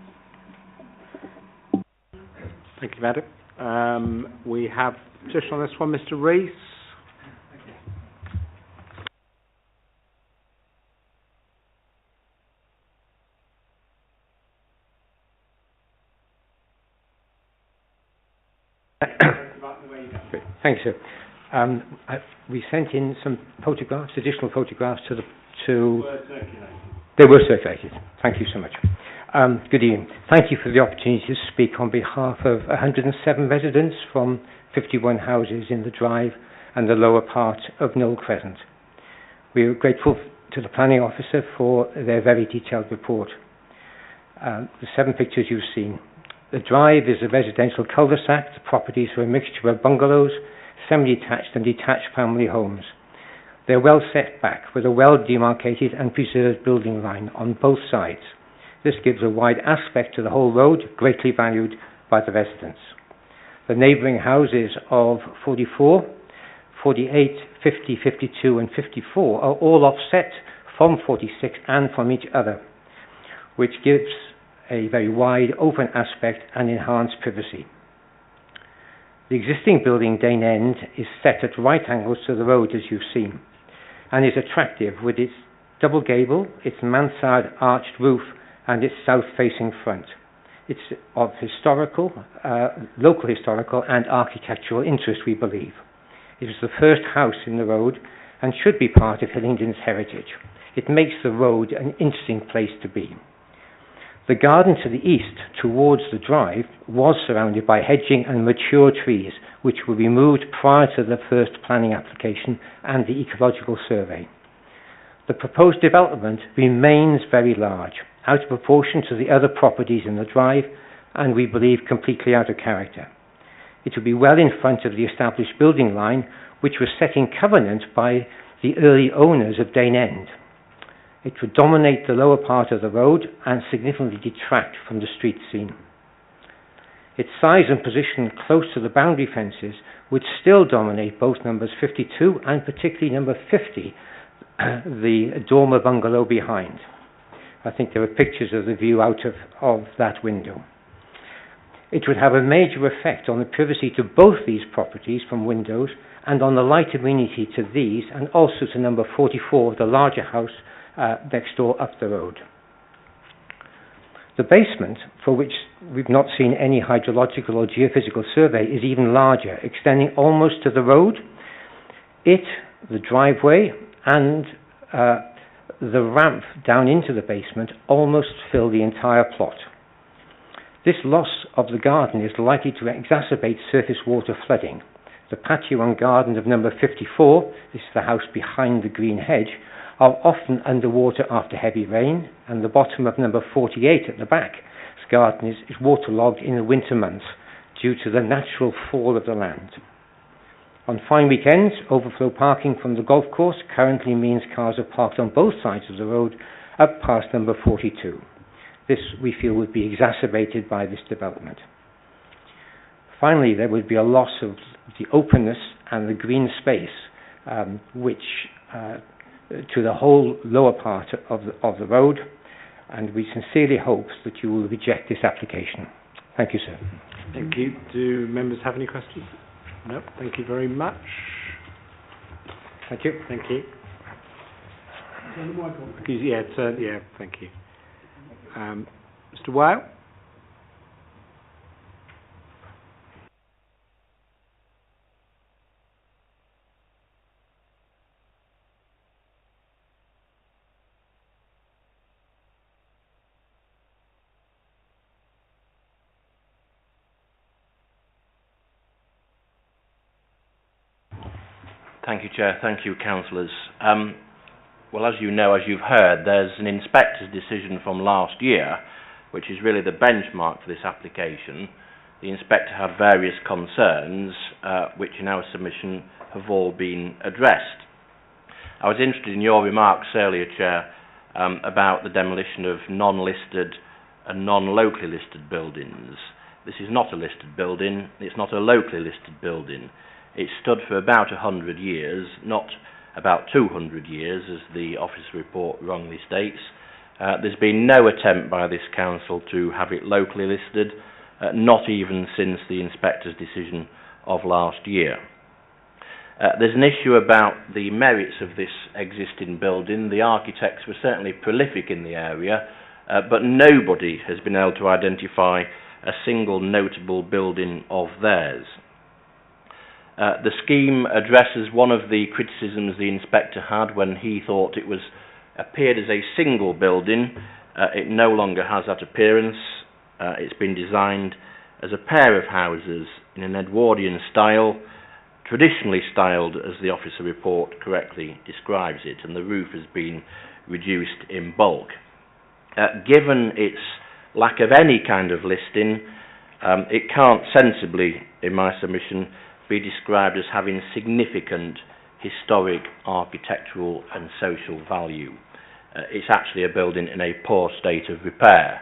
Thank you, Madam. We have petition on this one, Mr. Rees. Thank you, sir. We sent in some photographs, additional photographs They were circulated. Thank you so much. Good evening. Thank you for the opportunity to speak on behalf of 107 residents from 51 houses in the drive and the lower part of Knoll Crescent. We are grateful to the planning officer for their very detailed report. The 7 pictures you've seen. The drive is a residential cul-de-sac. The properties are a mixture of bungalows, semi-detached and detached family homes. They're well set back with a well-demarcated and preserved building line on both sides. This gives a wide aspect to the whole road, greatly valued by the residents. The neighbouring houses of 44, 48, 50, 52 and 54 are all offset from 46 and from each other, which gives a very wide open aspect and enhanced privacy. The existing building, Dane End, is set at right angles to the road, as you've seen, and is attractive with its double gable, its mansard arched roof and its south-facing front. It's of local historical and architectural interest, we believe. It is the first house in the road and should be part of Hillingdon's heritage. It makes the road an interesting place to be. The garden to the east, towards the drive, was surrounded by hedging and mature trees, which were removed prior to the first planning application and the ecological survey. The proposed development remains very large, out of proportion to the other properties in the drive, and we believe completely out of character. It will be well in front of the established building line, which was set in covenant by the early owners of Dane End. It would dominate the lower part of the road and significantly detract from the street scene. Its size and position close to the boundary fences would still dominate both numbers 52 and particularly number 50, the dormer bungalow behind. I think there are pictures of the view out of that window. It would have a major effect on the privacy to both these properties from windows and on the light amenity to these and also to number 44, the larger house next door up the road. The basement, for which we've not seen any hydrological or geophysical survey, is even larger, extending almost to the road. The driveway and the ramp down into the basement almost fill the entire plot. This loss of the garden is likely to exacerbate surface water flooding. The patio and garden of number 54, this is the house behind the green hedge, are often underwater after heavy rain, and the bottom of number 48 at the back, this garden is waterlogged in the winter months due to the natural fall of the land. On fine weekends, overflow parking from the golf course currently means cars are parked on both sides of the road up past number 42. This, we feel, would be exacerbated by this development. Finally, there would be a loss of the openness and the green space, to the whole lower part of the road, and we sincerely hope that you will reject this application. Thank you, sir. Thank you. Do members have any questions? No. Thank you very much. Thank you. Thank you. Thank you. Mr. Wow? Thank you, Chair. Thank you, councillors. Well, as you know, as you've heard, there's an inspector's decision from last year, which is really the benchmark for this application. The inspector had various concerns, which in our submission have all been addressed. I was interested in your remarks earlier, Chair, about the demolition of non-listed and non-locally listed buildings. This is not a listed building, it's not a locally listed building. It stood for about 100 years, not about 200 years, as the officer report wrongly states. There's been no attempt by this council to have it locally listed, not even since the inspector's decision of last year. There's an issue about the merits of this existing building. The architects were certainly prolific in the area, but nobody has been able to identify a single notable building of theirs. The scheme addresses one of the criticisms the inspector had when he thought it appeared as a single building. It no longer has that appearance. It's been designed as a pair of houses in an Edwardian style, traditionally styled as the officer report correctly describes it, and the roof has been reduced in bulk. Given its lack of any kind of listing, it can't sensibly, in my submission, be described as having significant historic, architectural and social value. It's actually a building in a poor state of repair.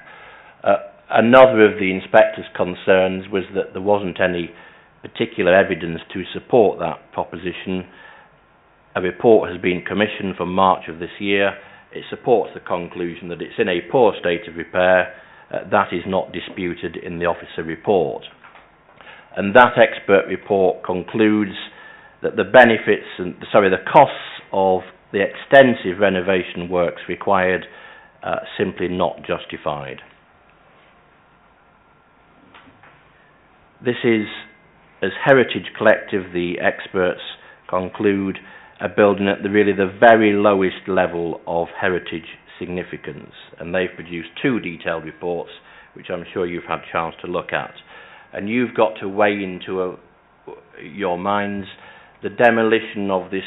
Another of the inspector's concerns was that there wasn't any particular evidence to support that proposition. A report has been commissioned for March of this year. It supports the conclusion that it's in a poor state of repair. That is not disputed in the officer report. And that expert report concludes that the costs of the extensive renovation works required simply not justified. This is, as Heritage Collective, the experts conclude, a building at the very lowest level of heritage significance, and they've produced 2 detailed reports which I'm sure you've had a chance to look at. And you've got to weigh into your minds the demolition of this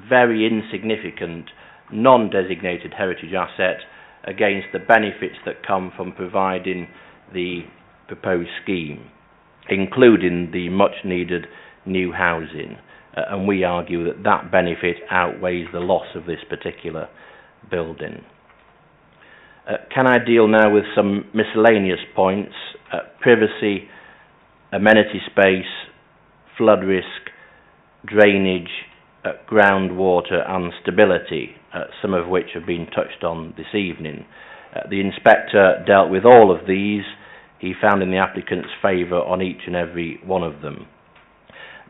very insignificant non-designated heritage asset against the benefits that come from providing the proposed scheme, including the much needed new housing. And we argue that that benefit outweighs the loss of this particular building. Can I deal now with some miscellaneous points? Privacy, amenity space, flood risk, drainage, groundwater and stability, some of which have been touched on this evening. The inspector dealt with all of these. He found in the applicant's favour on each and every one of them.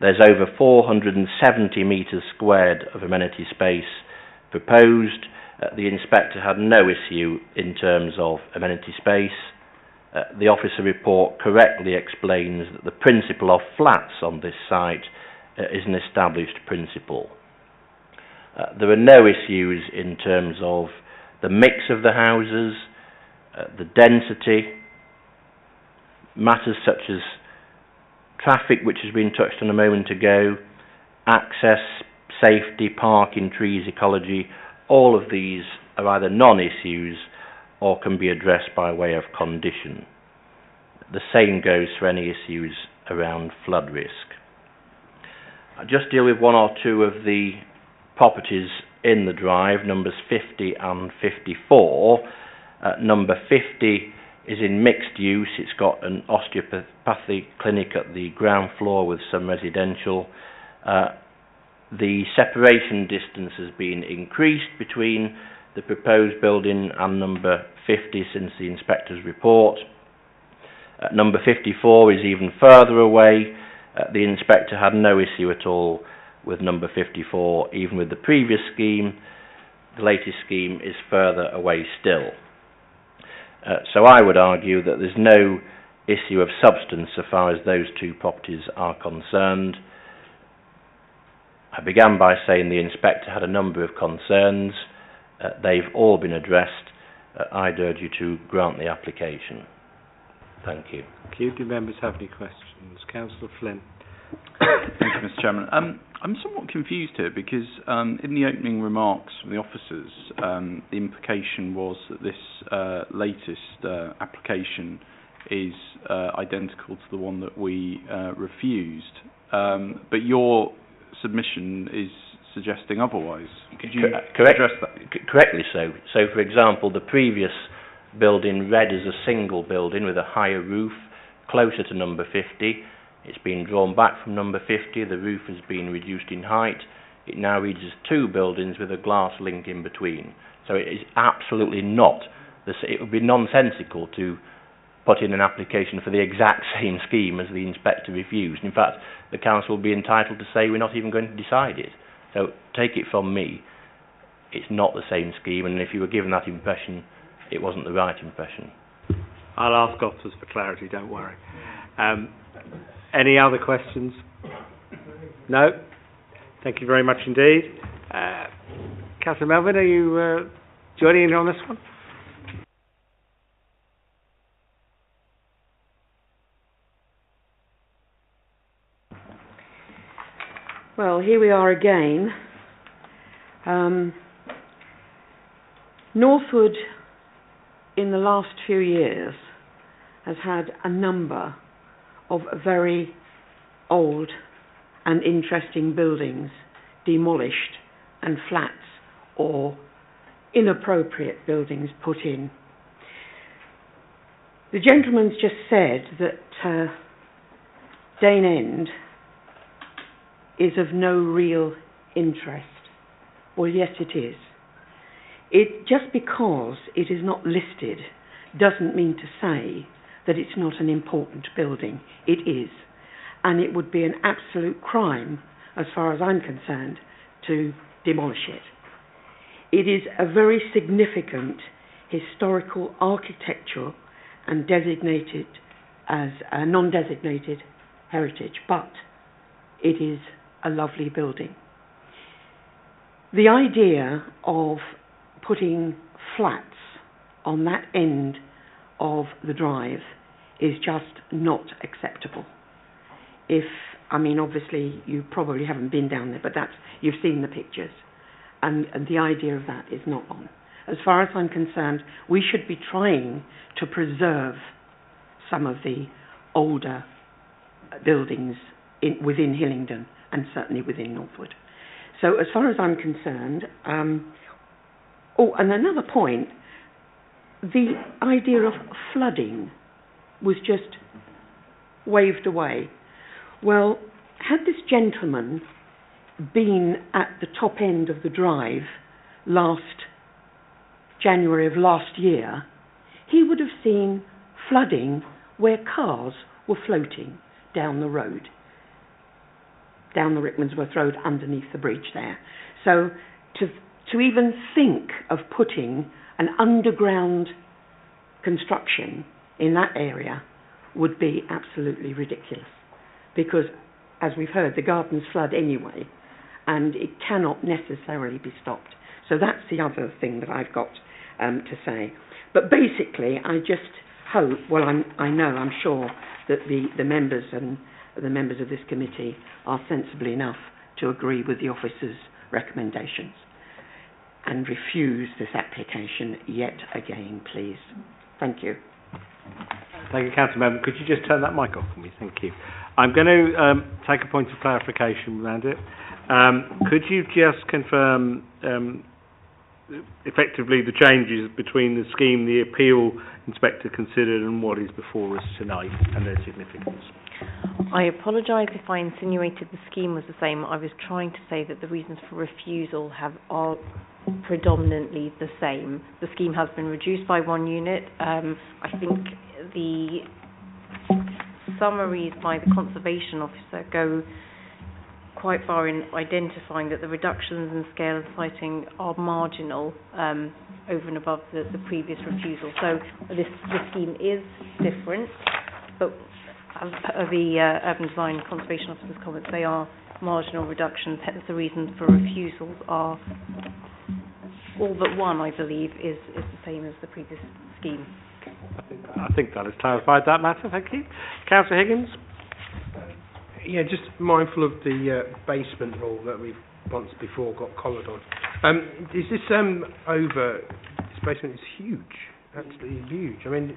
There's over 470 metres squared of amenity space proposed. The inspector had no issue in terms of amenity space. The officer report correctly explains that the principle of flats on this site is an established principle. There are no issues in terms of the mix of the houses, the density, matters such as traffic, which has been touched on a moment ago, access, safety, parking, trees, ecology. All of these are either non-issues or can be addressed by way of condition. The same goes for any issues around flood risk. I'll just deal with 1 or 2 of the properties in the drive, numbers 50 and 54. Number 50 is in mixed use. It's got an osteopathy clinic at the ground floor with some residential. The separation distance has been increased between the proposed building and number 50 since the inspector's report. Number 54 is even further away. The inspector had no issue at all with number 54, even with the previous scheme. The latest scheme is further away still. So I would argue that there's no issue of substance so far as those 2 properties are concerned. I began by saying the inspector had a number of concerns. They've all been addressed. I'd urge you to grant the application. Thank you. Thank you. Do members have any questions? Councillor Flynn. Thank you, Mr. Chairman. I'm somewhat confused here because in the opening remarks from the officers, the implication was that this latest application is identical to the one that we refused. But your submission is suggesting otherwise. Could you address that? Correctly so. So, for example, the previous building read as a single building with a higher roof, closer to number 50. It's been drawn back from number 50. The roof has been reduced in height. It now reads as two buildings with a glass link in between. So it is absolutely not. It would be nonsensical to put in an application for the exact same scheme as the inspector refused. In fact, the council will be entitled to say we're not even going to decide it. So take it from me, it's not the same scheme, and if you were given that impression, it wasn't the right impression. I'll ask officers for clarity, don't worry. Any other questions? No? Thank you very much indeed. Councillor Melvin, are you joining in on this one? Well, here we are again. Northwood, in the last few years, has had a number of very old and interesting buildings demolished and flats or inappropriate buildings put in. The gentleman's just said that Dane End is of no real interest. Well, yes, it is. Just because it is not listed doesn't mean to say that it's not an important building. It is. And it would be an absolute crime, as far as I'm concerned, to demolish it. It is a very significant historical architectural and designated as a non-designated heritage, but it is a lovely building. The idea of putting flats on that end of the drive is just not acceptable. Obviously you probably haven't been down there, but you've seen the pictures, and the idea of that is not on. As far as I'm concerned, we should be trying to preserve some of the older buildings within Hillingdon and certainly within Northwood. So as far as I'm concerned, and another point, the idea of flooding was just waved away. Well, had this gentleman been at the top end of the drive last January of last year, he would have seen flooding where cars were floating down the road, down the Rickmansworth Road underneath the bridge there. So to even think of putting an underground construction in that area would be absolutely ridiculous, because as we've heard, the gardens flood anyway and it cannot necessarily be stopped. So that's the other thing that I've got to say. But basically I just hope, I'm sure that the members and the members of this committee are sensible enough to agree with the officers' recommendations and refuse this application yet again, please. Thank you. Thank you, Councillor Member. Could you just turn that mic off for me? Thank you. I'm going to take a point of clarification around it. Could you just confirm effectively the changes between the scheme the appeal inspector considered and what is before us tonight and their significance? I apologise if I insinuated the scheme was the same. I was trying to say that the reasons for refusal are predominantly the same. The scheme has been reduced by 1 unit. I think the summaries by the conservation officer go quite far in identifying that the reductions in scale and siting are marginal over and above the previous refusal. So this scheme is different, but as per the Urban Design and Conservation Officer's comments, they are marginal reductions, hence the reasons for refusals are all but one, I believe, is the same as the previous scheme. I think that has clarified that matter, thank you. Councillor Higgins? Yeah, just mindful of the basement rule that we once before got collared on. Is this over? This basement is huge, absolutely huge. I mean,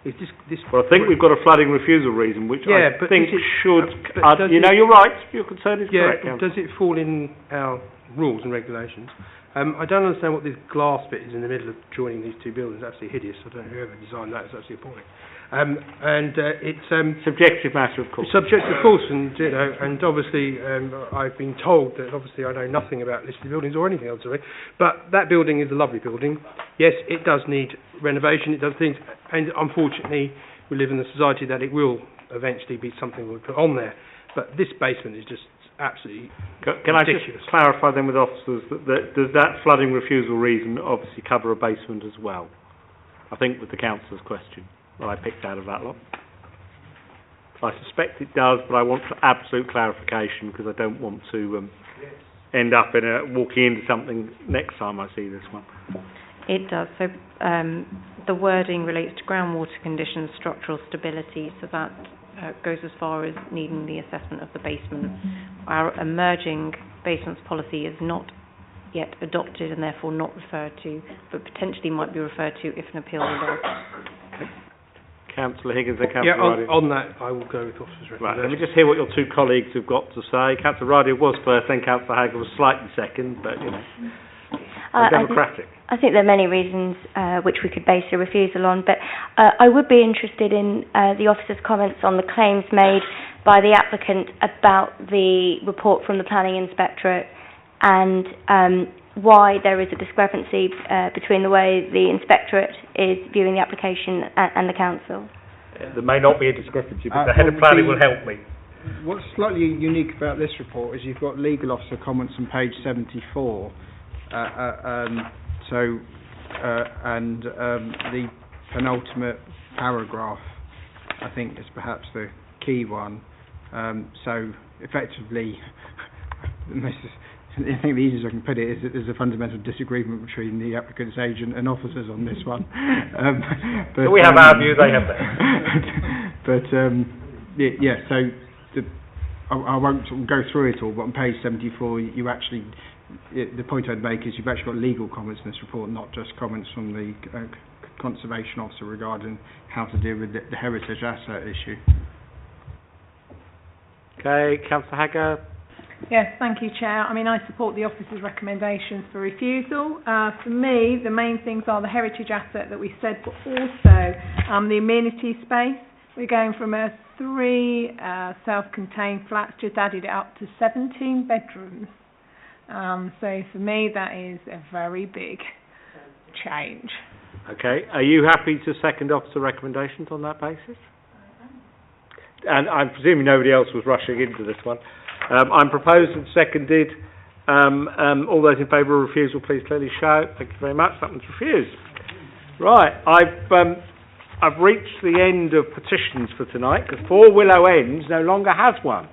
is this? Well, I think we've got a flooding refusal reason, which I but think is it, should. does you're right. Your concern is yeah, correct. but does it fall in our rules and regulations? I don't understand what this glass bit is in the middle of joining these two buildings. It's absolutely hideous. I don't know whoever designed that. It's absolutely appalling. It's subjective matter, of course. Subjective, of course, and and obviously, I've been told that obviously I know nothing about listed buildings or anything else, really. But that building is a lovely building. Yes, it does need renovation. It does things, and unfortunately, we live in a society that it will eventually be something we'll put on there. But this basement is just absolutely Can ridiculous. I just clarify then with officers that does that flooding refusal reason obviously cover a basement as well? I think with the councillor's question that I picked out of that lot. I suspect it does, but I want absolute clarification because I don't want to end up walking into something next time I see this one. It does. So the wording relates to groundwater conditions, structural stability, so that goes as far as needing the assessment of the basement. Our emerging basements policy is not yet adopted and therefore not referred to, but potentially might be referred to if an appeal is lodged. Councillor Higgins and Councillor Ryder. On that, I will go with officer's recommendation. Right, let me just hear what your two colleagues have got to say. Councillor Ryder was first, then Councillor Hager was slightly second, but, democratic. I think there are many reasons which we could base a refusal on, but I would be interested in the officer's comments on the claims made by the applicant about the report from the planning inspectorate and why there is a discrepancy between the way the inspectorate is viewing the application and the council. There may not be a discrepancy, but the head of planning will help me. What's slightly unique about this report is you've got legal officer comments on page 74. The penultimate paragraph, I think, is perhaps the key one. So, effectively, I think the easiest I can put it is that there's a fundamental disagreement between the applicant's agent and officers on this one. But we have our view, they have theirs. I won't go through it all, but on page 74, you actually... the point I'd make is you've actually got legal comments in this report, not just comments from the conservation officer regarding how to deal with the heritage asset issue. Okay, Councillor Hager. Yes, thank you, Chair. I mean, I support the officer's recommendations for refusal. For me, the main things are the heritage asset that we said, but also the amenity space. We're going from 3 self-contained flats, just added it up to 17 bedrooms. So for me, that is a very big change. Okay, are you happy to second officer recommendations on that basis? And I'm presuming nobody else was rushing into this one. I'm proposed and seconded. All those in favour of refusal, please clearly show. Thank you very much. That one's refused. Right, I've reached the end of petitions for tonight because 4 Willow End no longer has one.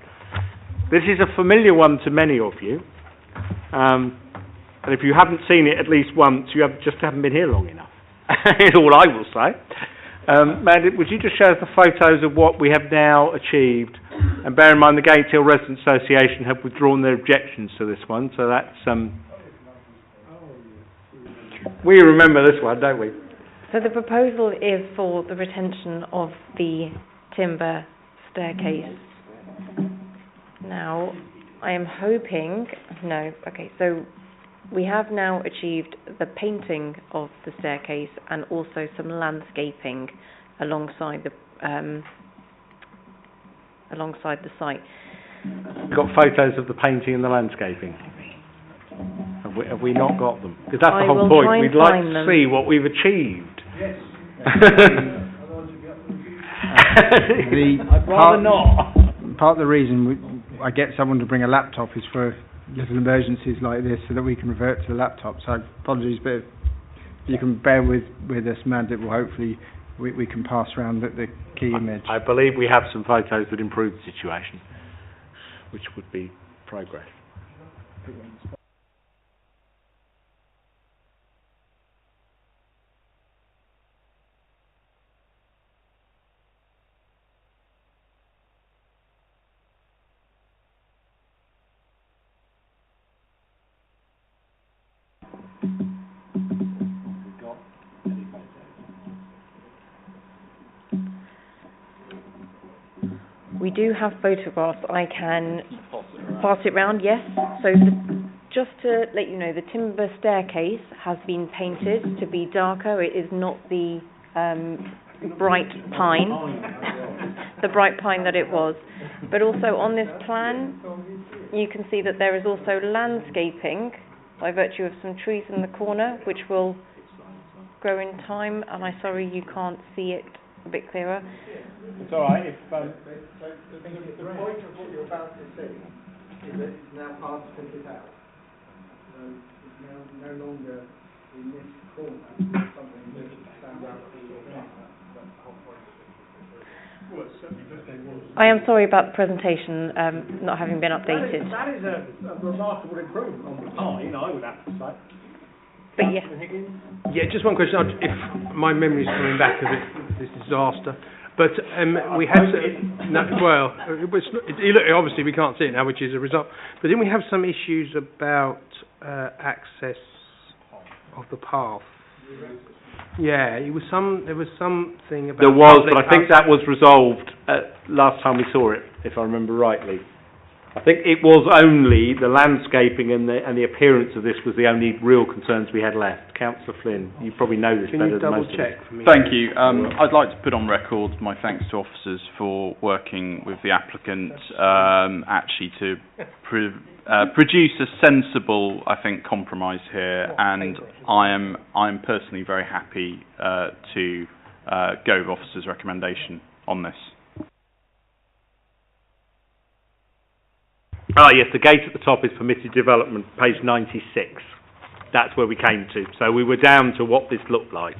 This is a familiar one to many of you. And if you haven't seen it at least once, you just haven't been here long enough. Is all I will say. Mandy, would you just show us the photos of what we have now achieved? And bear in mind the Gate Hill Residents Association have withdrawn their objections to this one, so that's... we remember this one, don't we? So the proposal is for the retention of the timber staircase. Now, I am hoping... No, okay, so we have now achieved the painting of the staircase and also some landscaping alongside the site. We've got photos of the painting and the landscaping. Have we not got them? Because that's the whole point. We'd like to see what we've achieved. Yes. I'd rather not. Part of the reason I get someone to bring a laptop is for little emergencies like this so that we can revert to the laptop. So apologies, but if you can bear with us, Mandip, will hopefully we can pass around the key image. I believe we have some photos that improve the situation, which would be progress. We do have photographs. I can pass it round, yes. So just to let you know, the timber staircase has been painted to be darker. It is not the bright pine, the bright pine that it was. But also on this plan, you can see that there is also landscaping by virtue of some trees in the corner, which will grow in time. And I'm sorry you can't see it a bit clearer. It's all right. If, the point of what you're about to see is that it's now hard to pick it out. It's now no longer in this corner something that stands out for your plan. I am sorry about the presentation not having been updated. That is a remarkable improvement on the pine, I would have to say. But yeah. Yeah, just one question. If my memory's coming back of this disaster, but we had obviously we can't see it now, which is a result. But then we have some issues about access of the path. Yeah, there was something about. There was, but I think that was resolved last time we saw it, if I remember rightly. I think it was only the landscaping and the appearance of this was the only real concerns we had left. Councillor Flynn, you probably know this better than most of us. Thank you. I'd like to put on record my thanks to officers for working with the applicant actually to produce a sensible, I think, compromise here, and I'm personally very happy to go with officers' recommendation on this. Ah, yes, the gate at the top is permitted development, page 96. That's where we came to. So we were down to what this looked like.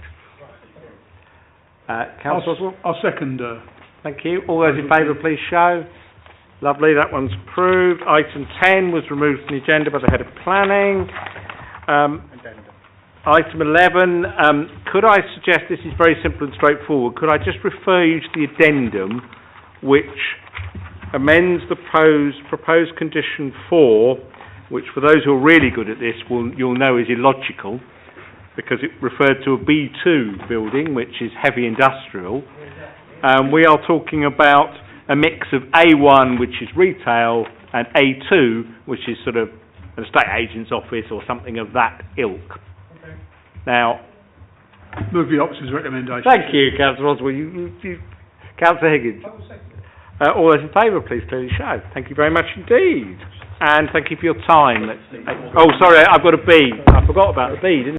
Councillor Oswald? I'll second. Thank you. All those in favour, please show. Lovely, that one's approved. Item 10 was removed from the agenda by the Head of Planning. Item 11, could I suggest, this is very simple and straightforward, could I just refer you to the addendum which amends the proposed condition 4, which for those who are really good at this you'll know is illogical, because it referred to a B2 building, which is heavy industrial. We are talking about a mix of A1, which is retail, and A2, which is sort of an estate agent's office or something of that ilk. Okay. Now, move the officer's recommendation. Thank you, Councillor Oswald. Councillor Higgins. All those in favour, please clearly show. Thank you very much indeed. And thank you for your time. Oh, sorry, I've got a B. I forgot about the B, didn't I?